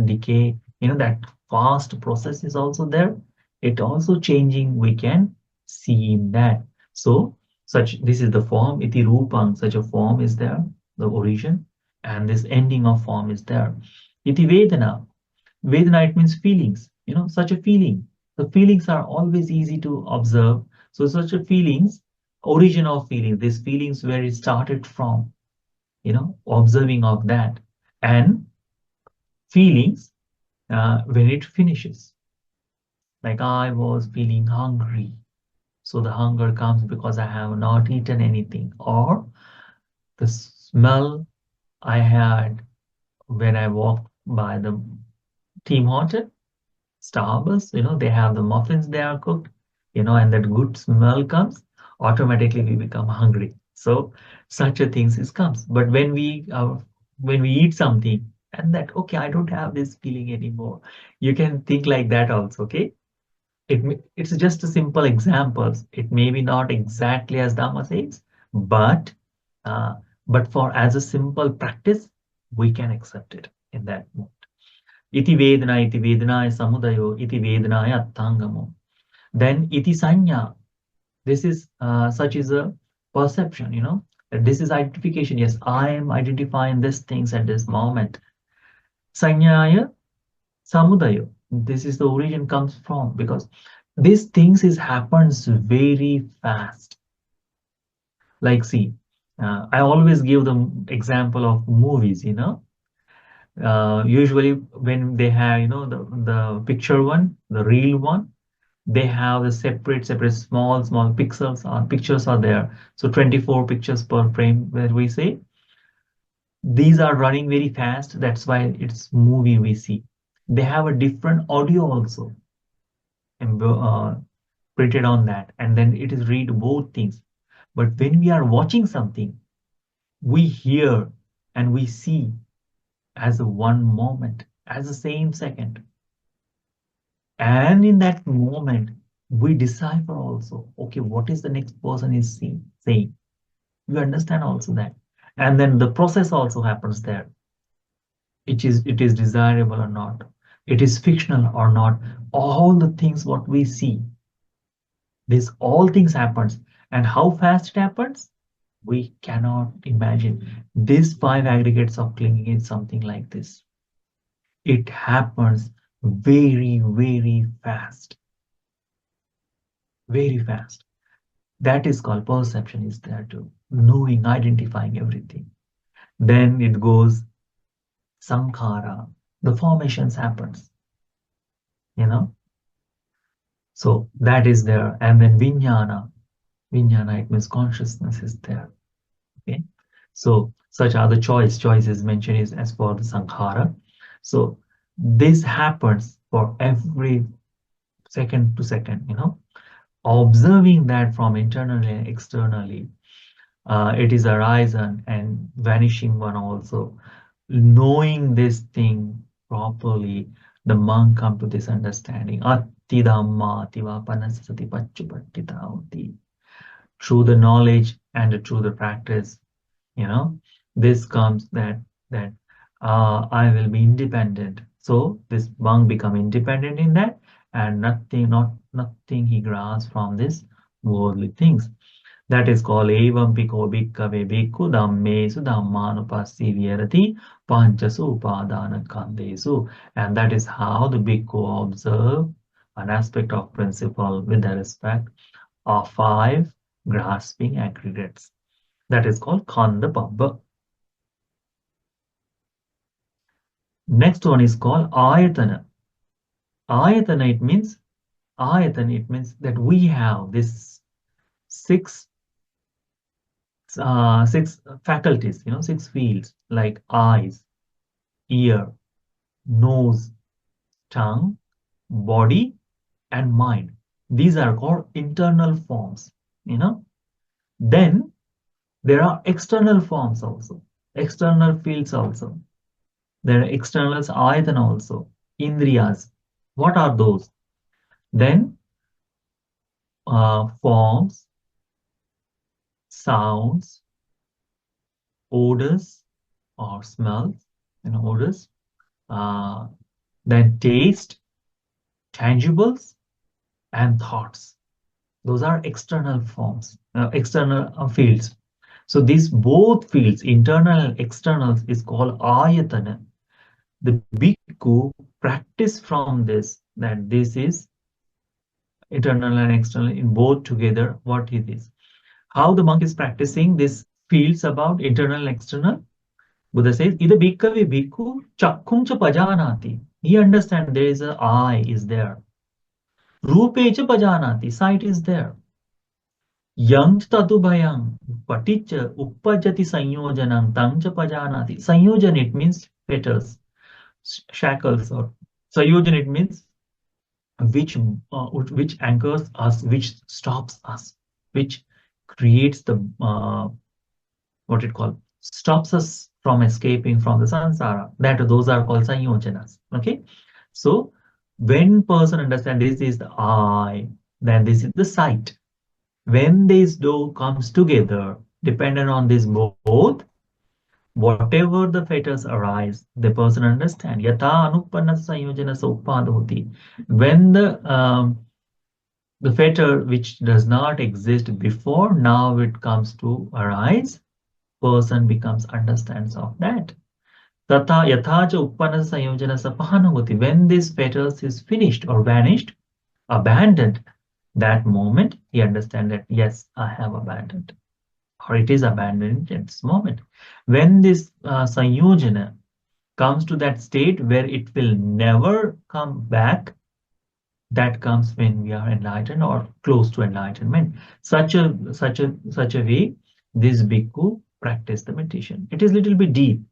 Speaker 1: decay, that fast process is also there. It also changing, we can see in that. So this is the form, iti rupam, such a form is there, the origin, and this ending of form is there. Iti vedana, vedana, it means feelings, such a feeling. The feelings are always easy to observe. So such a feelings, origin of feelings, these feelings where it started from, observing of that. And feelings when it finishes. Like I was feeling hungry. So the hunger comes because I have not eaten anything, or the smell I had when I walked by the Team Horton, Starbucks, they have the muffins they are cooked, and that good smell comes, automatically we become hungry. So such a things is comes. But when we eat something and that, okay, I don't have this feeling anymore. You can think like that also, okay? It's just a simple examples. It may be not exactly as Dhamma says, but uh, for as a simple practice, we can accept it in that mode. Iti Vedana is samudayo, iti Vedanaya attangamo. Then iti sanya. This is such is a perception, that this is identification. Yes, I am identifying these things at this moment. Sanyaya samudayo. This is the origin comes from, because these things is happens very fast. Like see, I always give the example of movies. Usually when they have the picture one, the real one, they have the separate small pixels or pictures are there. So 24 pictures per frame, where we say these are running very fast. That's why it's movie we see. They have a different audio also, and printed on that, and then it is read both things. But when we are watching something, we hear and we see as a one moment, as the same second. And in that moment, we decipher also, okay, what is the next person is saying. You understand also that. And then the process also happens there. It is desirable or not. It is fictional or not. All the things what we see, this all things happens. And how fast it happens, we cannot imagine. These five aggregates of clinging is something like this. It happens very, very fast. Very fast. That is called perception is there too. Knowing, identifying everything. Then it goes sankhara. The formations happens, you know. So that is there. And then vijnana. Vijnana, it means consciousness is there. Okay. So such are the choice is mentioned is as for the sankhara. So this happens for every second to second, observing that from internally and externally. It is arisen and vanishing one also. Knowing this thing properly, the monk come to this understanding. Atti dhamma tiva panasati pachupattita. Through the knowledge and through the practice, you know, this comes that I will be independent. So this monk become independent in that, and nothing he grasps from this worldly things. That is called evam piko bhikkave bhikkhu dhammesu dhammanupassī virati panchasu upadana khandesu. And that is how the bhikkhu observe an aspect of principle with the respect of five grasping aggregates. That is called khanda pabba. Next one is called ayatana. Ayatana, it means that we have this six six faculties, six fields like eyes, ear, nose, tongue, body, and mind. These are called internal forms, Then there are external forms also, external fields also. There are externals, ayatana also, indriyas. What are those? Then forms, sounds, odors or smells, odors. Uh, then taste, tangibles, and thoughts. Those are external forms, external fields. So these both fields, internal and external, is called ayatana. The bhikkhu practice from this, that this is internal and external in both together, what it is. How the monk is practicing this fields about internal and external? Buddha says, Ida bhikkhave bhikkhu chakkhum cha pajanati. He understands there is a eye is there. Rupe cha pajanati. Sight is there. Yang tatu bhayang paticha uppajati sanyojanam tang cha pajanati. Sanyojan, it means fetters, shackles, or sanyojan, it means which anchors us, which stops us, which creates the what it called stops us from escaping from the samsara. That those are called sanyojanas. Okay, so when person understand this is the eye, then this is the sight. When these two comes together, dependent on this both, whatever the fetters arise, the person understand. Yata anupanna sayojana sopadhoti. When the fetter which does not exist before, now it comes to arise, person becomes understands of that. Tata yatha cha uppanna sayojana sapahanavati. When this fetters is finished or vanished, abandoned, that moment he understands that yes, I have abandoned, or it is abandoned at this moment. When this sayojana comes to that state where it will never come back, that comes when we are enlightened or close to enlightenment. Such a way, this bhikkhu practice the meditation. It is little bit deep.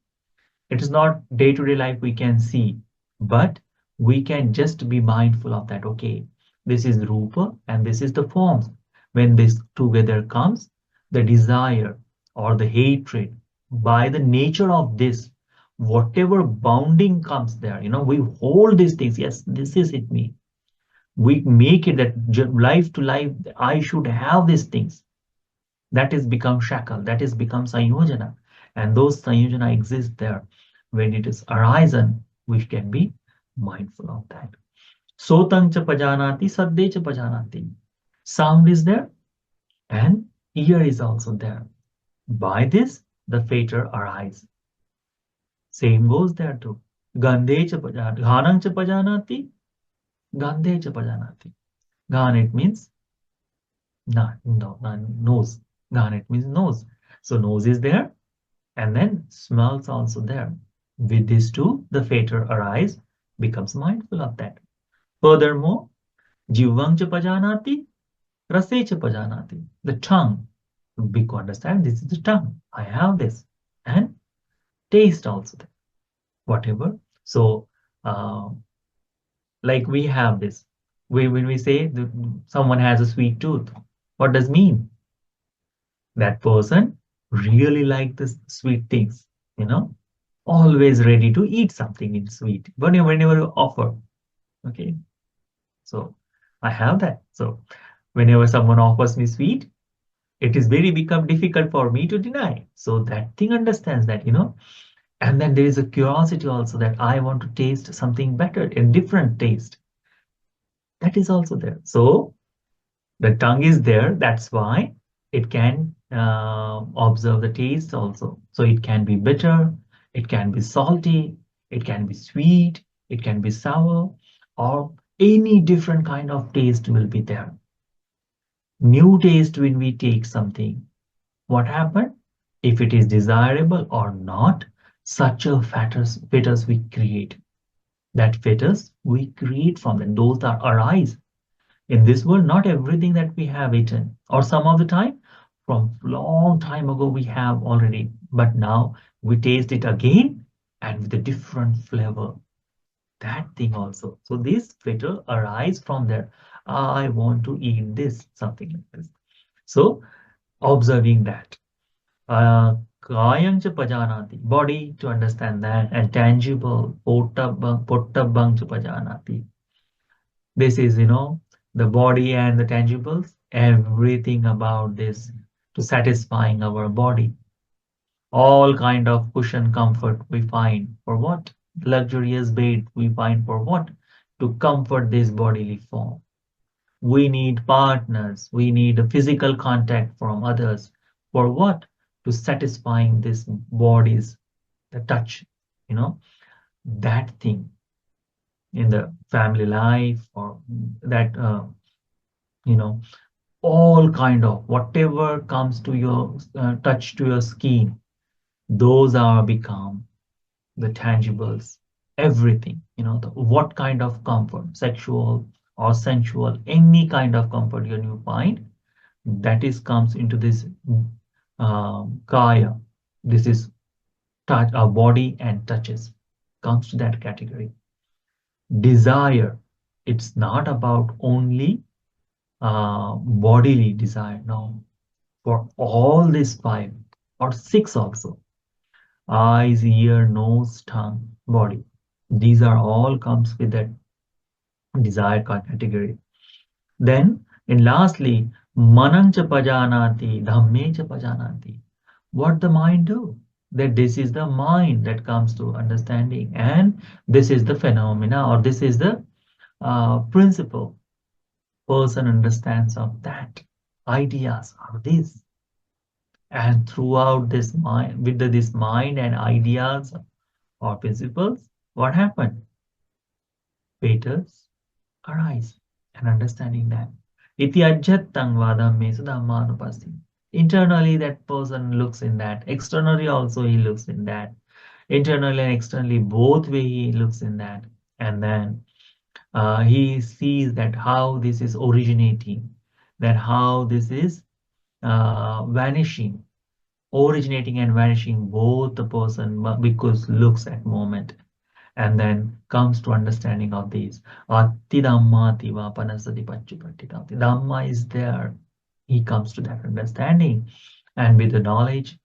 Speaker 1: It is not day-to-day life we can see, but we can just be mindful of that. Okay, this is rupa and this is the forms. When this together comes, the desire or the hatred, by the nature of this, whatever bounding comes there, we hold these things. Yes, this is it me. We make it that life to life, I should have these things. That is become shackle, that is become sayojana. And those sayojana exist there. When it is arisen, we can be mindful of that. Sotang cha pajanati, sadde cha pajanati. Sound is there and ear is also there. By this, the fetter arise. Same goes there too. Gandhe cha pajanati, ghanang cha pajanati, gandhe cha pajanati. Ghan, it means nose. Ghan, it means nose. So nose is there and then smells also there. With these two, the fetter arise, becomes mindful of that. Furthermore, jivang cha pajanati, rase cha pajanati. The tongue, bhikkhu understand this is the tongue. I have this. And taste also there. Whatever. So, like we have this. When we say someone has a sweet tooth, what does mean? That person really like the sweet things, always ready to eat something in sweet, whenever you offer. Okay, so I have that. So whenever someone offers me sweet, it is very become difficult for me to deny. So that thing understands that, and then there is a curiosity also that I want to taste something better, a different taste. That is also there. So the tongue is there. That's why it can observe the taste also. So it can be bitter, it can be salty, it can be sweet, it can be sour, or any different kind of taste will be there. New taste when we take something. What happened? If it is desirable or not, such a fetters we create. That fetters we create from them. Those are arise. In this world, not everything that we have eaten, or some of the time, from long time ago we have already, but now we taste it again and with a different flavor. That thing also. So this fetter arise from there. I want to eat this, something like this. So observing that. Kayang cha pajanati, body to understand that, and tangible, pottabang cha pajanati. This is, the body and the tangibles, everything about this to satisfying our body. All kind of cushion comfort we find for what? Luxurious bed we find for what? To comfort this bodily form. We need partners. We need a physical contact from others. For what? To satisfying this body's the touch, that thing in the family life, or that all kind of whatever comes to your touch to your skin, those are become the tangibles, everything, what kind of comfort, sexual or sensual, any kind of comfort you find, that is comes into this kaya. This is touch our body and touches, comes to that category. Desire, it's not about only bodily desire. No, for all these five or six also, eyes, ear, nose, tongue, body, these are all comes with that desire category. Then, and lastly, manang cha pajanati, dhamme cha pajanati. What the mind do? That this is the mind that comes to understanding, and this is the phenomena, or this is the principle. Person understands of that. Ideas are this, and throughout this mind, with this mind and ideas or principles, what happened? Peters arise and understanding that. Iti ajjattang vadamme sudhammanupasti. Internally, that person looks in that. Externally, also he looks in that. Internally and externally, both way he looks in that. And then he sees that how this is originating, that how this is vanishing, originating and vanishing, both the person because looks at moment, and then comes to understanding of these. Ati Dhamma tiva Mahāsatipaṭṭhānasutta. Dhamma is there. He comes to that understanding, and with the knowledge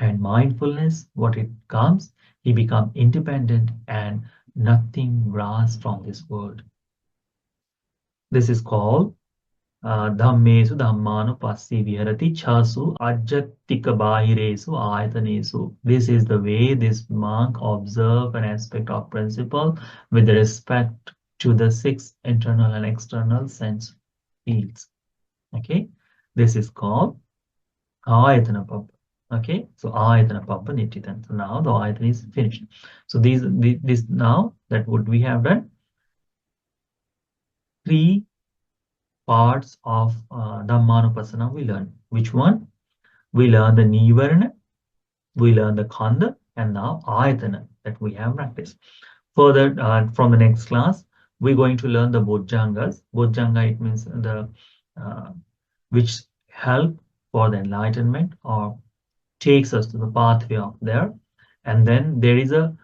Speaker 1: and mindfulness, what it comes, he becomes independent and nothing grasps from this world. This is called Dhammesu Dhammanupassi Viharati Chasu Ajjatika Bahiresu Ayatanesu. This is the way this monk observe an aspect of principle with respect to the six internal and external sense fields. Okay, this is called Ayatana Pabba. Okay, so Ayatana Pabba Nititan. So now the Ayatana is finished. So this now that what we have done, three parts of Dhammanupassana we learn. Which one? We learn the Nivarana, we learn the Khanda, and now Ayatana that we have practiced. Further, from the next class, we're going to learn the Bojjhangas. Bojjhanga, it means the which help for the enlightenment or takes us to the pathway of there. And then there is a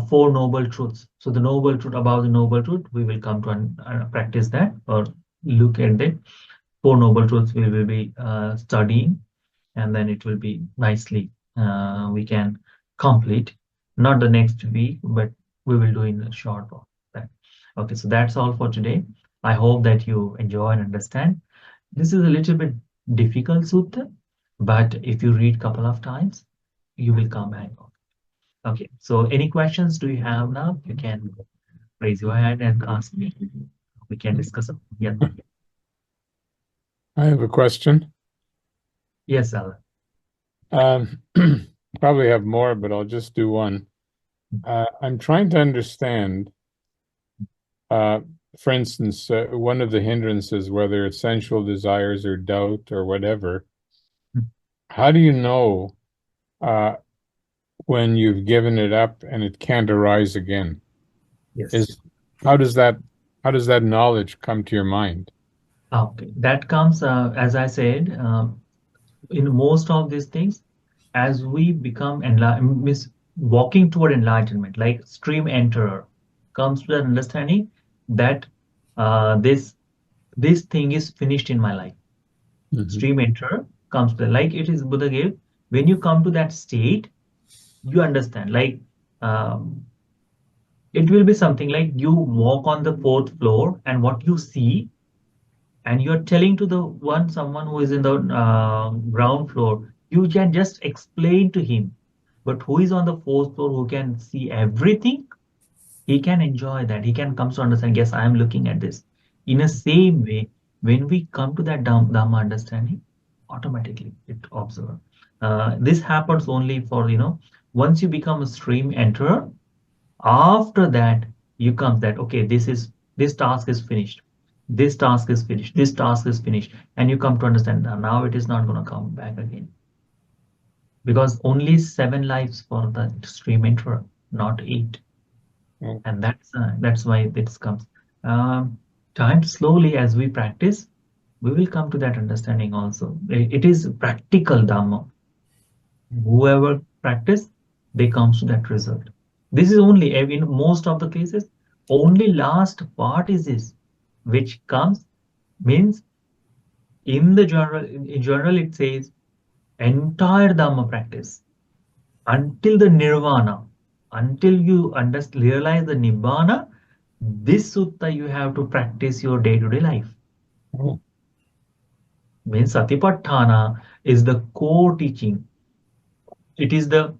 Speaker 1: four noble truths. So the noble truth, about the noble truth, we will come to practice that or look at the four noble truths we will be studying, and then it will be nicely we can complete, not the next week, but we will do in a short of that. Okay, so that's all for today. I hope that you enjoy and understand. This is a little bit difficult sutta, but if you read couple of times, you will come back. Okay, so any questions do you have now? You can raise your hand and ask me. We can discuss it. Yeah.
Speaker 2: I have a question.
Speaker 1: Yes, Alan.
Speaker 2: Probably have more, but I'll just do one. I'm trying to understand, for instance, one of the hindrances, whether it's sensual desires or doubt or whatever, how do you know when you've given it up and it can't arise again?
Speaker 1: Yes.
Speaker 2: How does that knowledge come to your mind?
Speaker 1: Okay, that comes, as I said, in most of these things, as we become walking toward enlightenment, like stream enterer, comes to that understanding that this thing is finished in my life. Stream enterer comes to like it is Buddha gave. When you come to that state, you understand. Like it will be something like you walk on the fourth floor, and what you see, and you're telling to the someone who is in the ground floor, you can just explain to him. But who is on the fourth floor, who can see everything, he can enjoy that. He can come to understand, yes, I am looking at this. In a same way, when we come to that Dhamma understanding, automatically it observes. This happens only for, once you become a stream enterer, after that, you come that, okay, this task is finished. This task is finished. This task is finished. And you come to understand now it is not going to come back again. because only 7 lives for the extreme introvert, not 8.
Speaker 2: Oh,
Speaker 1: And that's why this comes. Time slowly as we practice, we will come to that understanding also. It is practical Dhamma. Whoever practice, they comes to that result. This is only in most of the cases, only last part is this, which comes means in the general in general it says entire Dhamma practice until the nirvana, until you realize the nibbana, this sutta you have to practice your day-to-day life.
Speaker 2: oh,
Speaker 1: Means Satipatthana is the core teaching. It is the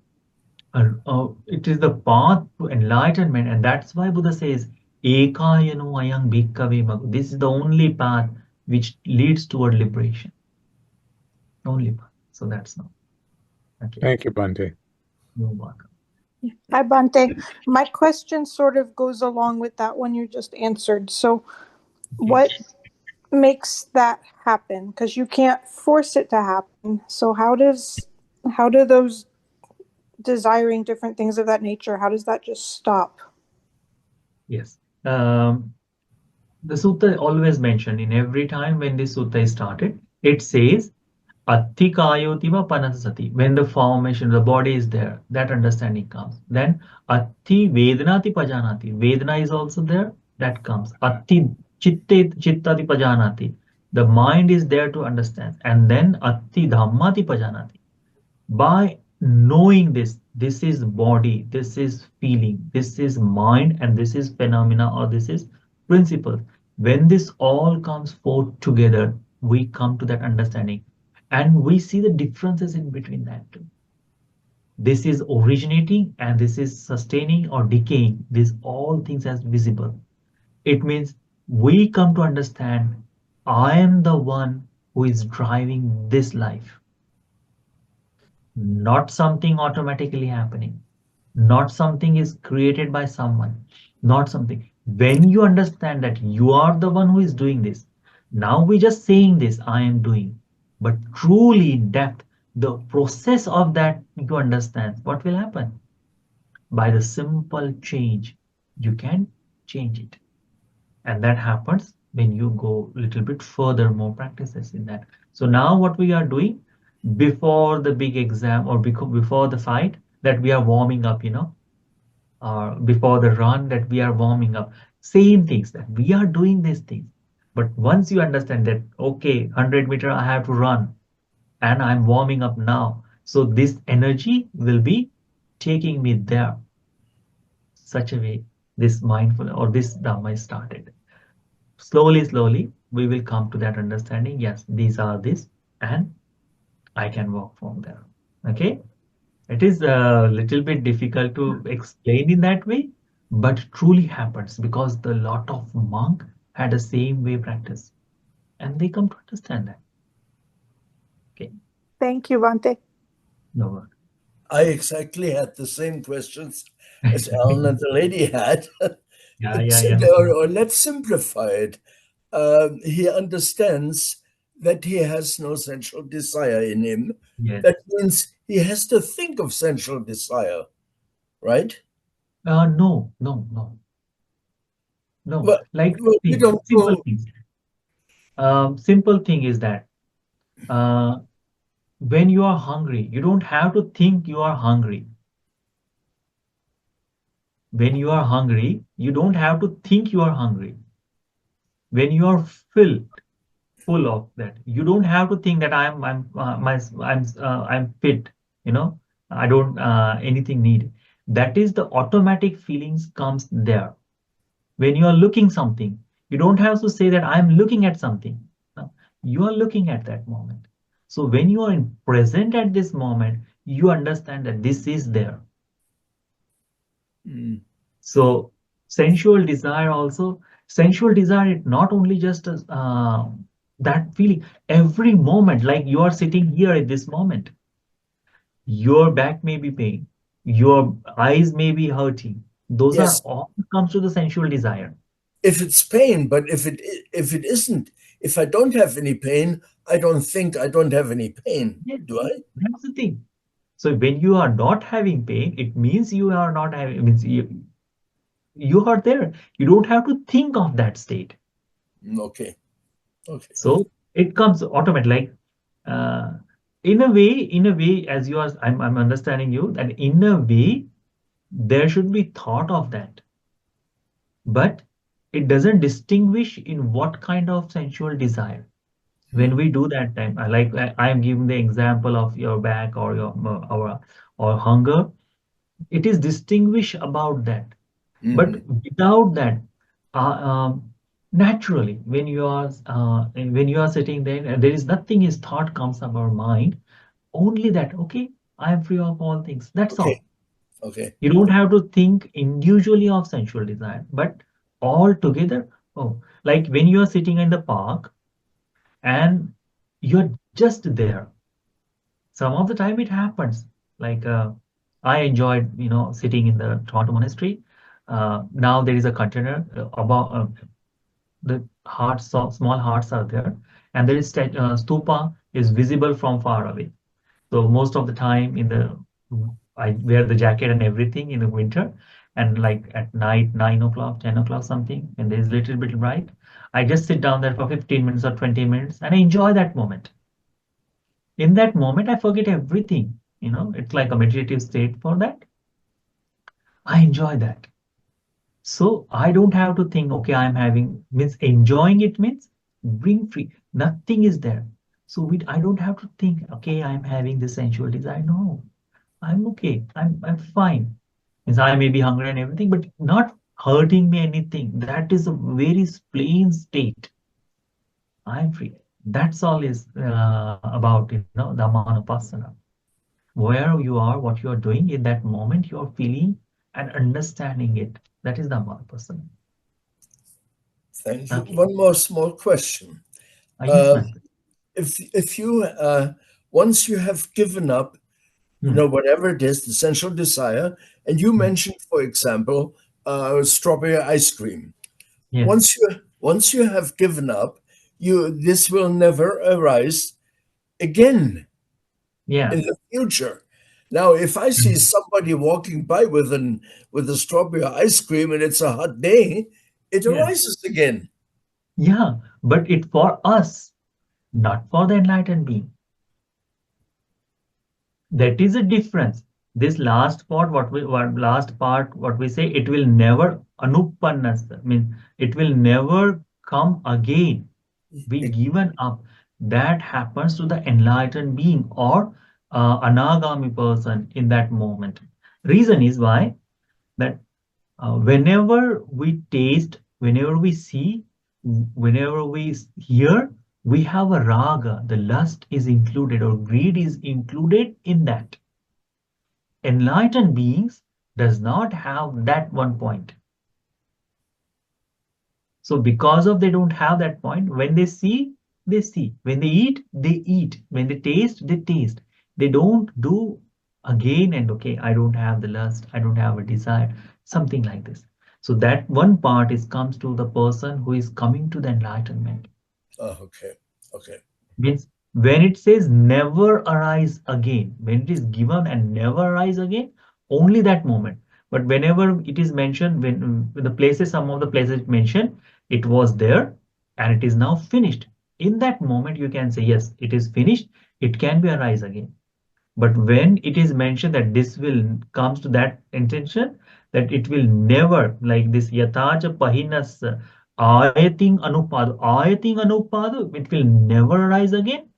Speaker 1: path to enlightenment, and that's why Buddha says, Ekayano ayang bhikkhave maggo. This is the only path which leads toward liberation. Only path. So that's not. Okay.
Speaker 2: thank you, Bhante.
Speaker 1: You're welcome.
Speaker 3: Hi, Bhante. My question sort of goes along with that one you just answered. So, what makes that happen? Because you can't force it to happen. So, how do those desiring different things of that nature, how does that just stop?
Speaker 1: Yes. The sutta always mentioned in every time when this sutta is started, it says Atthikayotiva panasati. When the formation, the body is there, that understanding comes. Then Atti Vedanati Pajanati. Vedana is also there, that comes. Atti Chittati Pajanati. The mind is there to understand. And then Atti Dhammati Pajanati. By knowing this is body, this is feeling, this is mind, and this is phenomena, or this is principle. When this all comes forth together, we come to that understanding, and we see the differences in between that too. This is originating and this is sustaining or decaying. These all things as visible. It means we come to understand I am the one who is driving this life, not something automatically happening, not something is created by someone, not something. When you understand that you are the one who is doing this, now we just saying this, I am doing, but truly in depth, the process of that you understand what will happen by the simple change. You can change it, and that happens when you go a little bit further, more practices in that. So now what we are doing before the big exam or before the fight, that we are warming up, or before the run, that we are warming up, same things, that we are doing these things. But once you understand that, okay, 100 meter I have to run and I'm warming up now, so this energy will be taking me there, such a way this mindful or this dhamma is started. Slowly we will come to that understanding, yes, these are this, and I can walk from there. Okay. It is a little bit difficult to explain in that way, but truly happens because the lot of monk had the same way practice, and they come to understand that. Okay.
Speaker 3: Thank you, Bhante.
Speaker 1: No.
Speaker 4: I exactly had the same questions as Alan and the lady had.
Speaker 1: Yeah.
Speaker 4: Or let's simplify it. He understands that he has no sensual desire in him.
Speaker 1: Yes.
Speaker 4: That means he has to think of sensual desire, right?
Speaker 1: No.
Speaker 4: But
Speaker 1: Like
Speaker 4: we don't
Speaker 1: simple
Speaker 4: go.
Speaker 1: things. Simple thing is that when you are hungry, you don't have to think you are hungry. When you are hungry, you don't have to think you are hungry. When you are full of that, you don't have to think that I'm fit, I don't anything need. That is the automatic feelings comes there. When you are looking something, you don't have to say that I'm looking at something. No, you are looking at that moment. So when you are in present at this moment, you understand that this is there. So sensual desire also, sensual desire, it not only just as that feeling every moment, like you are sitting here at this moment, your back may be pain, your eyes may be hurting. Those are
Speaker 4: Yes,
Speaker 1: all comes to the sensual desire.
Speaker 4: if it's pain, but if it isn't, if I don't have any pain, I don't think I don't have any pain.
Speaker 1: Yes,
Speaker 4: Do I?
Speaker 1: that's the thing. So when you are not having pain, it means you are not having, it means you are there. You don't have to think of that state.
Speaker 4: Okay. Okay.
Speaker 1: So it comes automatic, like in a way, as you are, I'm understanding you that in a way there should be thought of that, but it doesn't distinguish in what kind of sensual desire. When we do that time, I am giving the example of your back or your or hunger. It is distinguish about that, but without that, naturally, when you are sitting there, there is nothing is thought comes up our mind. Only that, okay, I am free of all things. That's
Speaker 4: Okay.
Speaker 1: all.
Speaker 4: Okay.
Speaker 1: You don't have to think individually of sensual desire, but all together. Oh, like when you are sitting in the park and you're just there. Some of the time it happens. Like I enjoyed, sitting in the Toronto monastery. Now there is a container about the hearts, small hearts are there, and there is stupa is visible from far away. So most of the time I wear the jacket and everything in the winter, and like at night, 9 o'clock, 10 o'clock, something, and there is little bit bright. I just sit down there for 15 minutes or 20 minutes, and I enjoy that moment. In that moment, I forget everything. It's like a meditative state for that. I enjoy that. So I don't have to think, okay, I'm having, means enjoying it means bring free. Nothing is there. So I don't have to think, okay, I'm having this sensual desire. No, I'm okay. I'm fine. Means I may be hungry and everything, but not hurting me anything. That is a very plain state. I'm free. That's all is about, the Dhammanupassana. Where you are, what you are doing in that moment, you are feeling and understanding it. That is the Dhammanupassana.
Speaker 4: Thank you.
Speaker 1: Okay.
Speaker 4: One more small question.
Speaker 1: Yes, Master.
Speaker 4: If you once you have given up, whatever it is, the sensual desire, and you mentioned, for example, strawberry ice cream.
Speaker 1: Yes.
Speaker 4: Once you have given up, this will never arise again
Speaker 1: Yeah.
Speaker 4: in the future. Now, if I see somebody walking by with a strawberry ice cream and it's a hot day, it
Speaker 1: Yeah.
Speaker 4: arises again.
Speaker 1: Yeah. But it for us, not for the enlightened being. That is a difference. This last part, what we say, it will never anupannas, means it will never come again, be given up. That happens to the enlightened being or anagami person in that moment. Reason is why that whenever we taste, whenever we see, whenever we hear, we have a raga, the lust is included or greed is included in that. Enlightened beings does not have that one point. So because of they don't have that point, when they see, they see. When they eat, they eat. When they taste, they taste. They don't do again and okay, I don't have the lust, I don't have a desire, something like this. So that one part comes to the person who is coming to the enlightenment.
Speaker 4: Oh, okay. Okay.
Speaker 1: Means when it says never arise again, when it is given and never arise again, only that moment. But whenever it is mentioned, when the places, some of the places mentioned, it was there and it is now finished. In that moment, you can say, yes, it is finished. It can be arise again. But when it is mentioned that this will comes to that intention, that it will never, like this yatacha pahinas ayating anupadu, it will never arise again.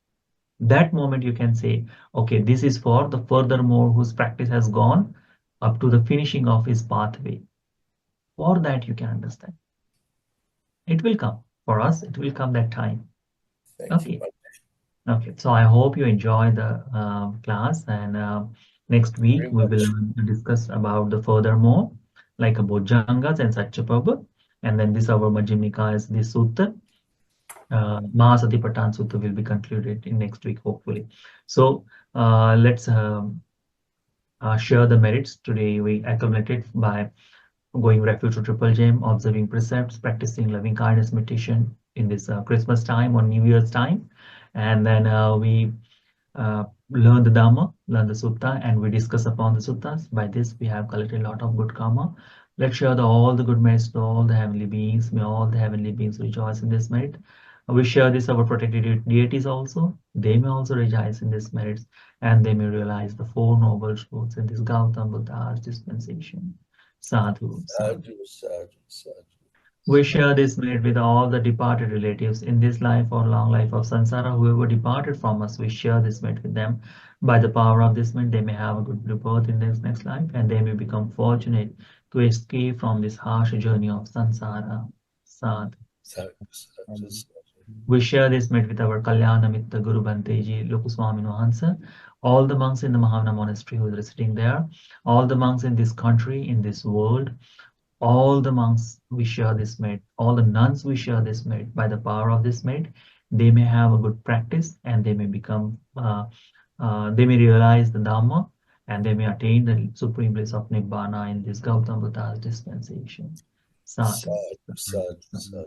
Speaker 1: That moment you can say, okay, this is for the furthermore whose practice has gone up to the finishing of his pathway. For that you can understand. It will come. For us, it will come that time.
Speaker 4: Thank you.
Speaker 1: Okay. Okay, so I hope you enjoy the class, and next week we will discuss about the furthermore, like about Jangas and Satyaprabhu, and then this our Majjhima Nikaya is this sutta. Mahāsatipaṭṭhānasutta will be concluded in next week, hopefully. So let's share the merits. Today we accumulated by going refuge to Triple Gem, observing precepts, practicing loving kindness meditation in this Christmas time or New Year's time. And then we learn the Dhamma, learn the Sutta, and we discuss upon the Suttas. By this, we have collected a lot of good karma. Let's share all the good merits to all the heavenly beings. May all the heavenly beings rejoice in this merit. We share this our protected deities also. They may also rejoice in this merits, and they may realize the Four Noble Truths in this Gautam Buddha's dispensation. Sadhu, sadhu.
Speaker 4: Sadhu, sadhu, sadhu.
Speaker 1: We share this merit with all the departed relatives in this life or long life of samsara. Whoever departed from us, we share this merit with them. By the power of this merit, they may have a good rebirth in this next life, and they may become fortunate to escape from this harsh journey of samsara. Sadhu.
Speaker 4: Sadhu, sadhu, sadhu.
Speaker 1: We share this merit with our Kalyana Mitta Guru Banteji Lokuswami Nohansa, all the monks in the Mahavana monastery who is sitting there, all the monks in this country, in this world, all the monks we share this merit, all the nuns we share this merit. By the power of this merit, they may have a good practice, and they may become, they may realize the Dhamma, and they may attain the supreme bliss of Nibbana in this Gautam Buddha's dispensation. Sadhu.
Speaker 4: Sadhu, sadhu, sadhu.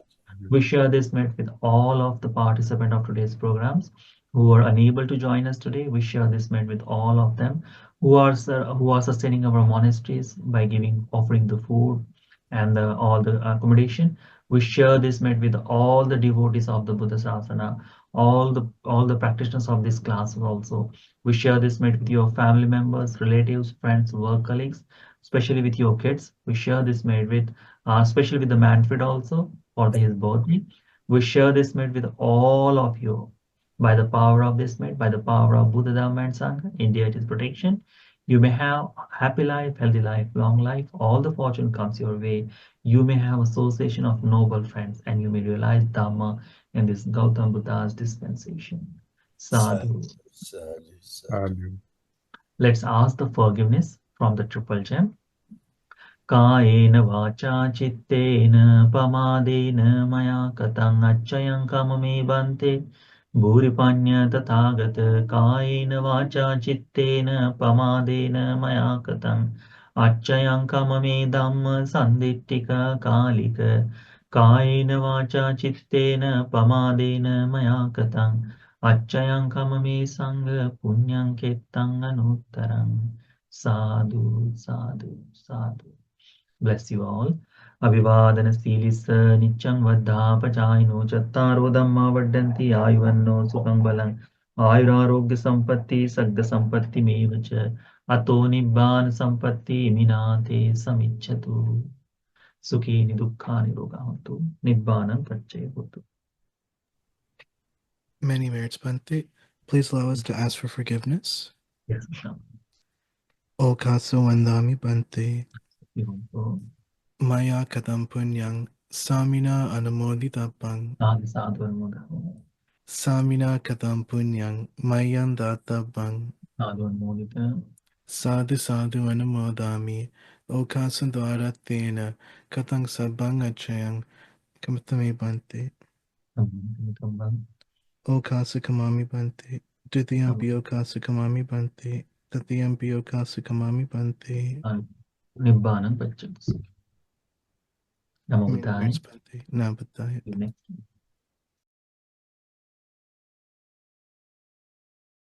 Speaker 1: We share this merit with all of the participants of today's programs who are unable to join us today. We share this merit with all of them who are sustaining our monasteries by offering the food and all the accommodation. We share this merit with all the devotees of the Buddha Sasana, all the practitioners of this class also. We share this merit with your family members, relatives, friends, work colleagues, especially with your kids. We share this merit with, especially with the Manfred also for his birthday. We share this merit with all of you. By the power of this merit, by the power of Buddha, Dhamma, and Sangha, in deity's protection, you may have happy life, healthy life, long life. All the fortune comes your way. You may have association of noble friends, and you may realize Dhamma in this Gautam Buddha's dispensation. Sadhu.
Speaker 4: Sadhu, sadhu.
Speaker 2: Sadhu.
Speaker 1: Let's ask the forgiveness from the Triple Gem. Kāyena vācā cittena pamadena maya katang acchayam kamame bante bhuripanya tathagata kāyena vācā cittena pamadena maya katang acchayam kamame dhamma sandittika kalika kāyena vācā cittena pamadena maya katang acchayam kamame sangha punyam kettang anuttaram. Sadhu, sadhu, sadhu. Bless you all. Abhivadana Silisa Nichang Vaddha Pachaino Chattaro Dhamma Vaddanti Ayuvanno Sukham Balang Ayurarogya Sampatti Sagda Sampatti Mevacha Ato Nibbana Sampatti Minate Samichatu Sukhini Dukkhani Rogahantu Nibbanam Pachayavutu.
Speaker 5: Many merits, Bhante. Please allow us to ask for forgiveness.
Speaker 1: Yes, Sham.
Speaker 5: O Kaso Vandami Bhante.
Speaker 1: Sadhu,
Speaker 5: Maya Katam Punyang Samina Anamoditapang
Speaker 1: sadhu, anmoda.
Speaker 5: Samina Katam Punyang Mayan Databang
Speaker 1: Sadhu, anmodita.
Speaker 5: Sadhu Sadhu Anamodami O Kasandwara Tena Katang Sabang Achayang Kamatame Bhante
Speaker 1: Kambang.
Speaker 5: O Kasa Kamami Bhante Dutiyampi O Kasa Kamami Bhante Tatiyampi O Kasa Kamami Bhante
Speaker 1: Nibbanam Pachyavutu. Namo
Speaker 5: Many
Speaker 1: Buddhaya.
Speaker 5: merits, Bhante. Namabuddhaya.
Speaker 1: See you next time.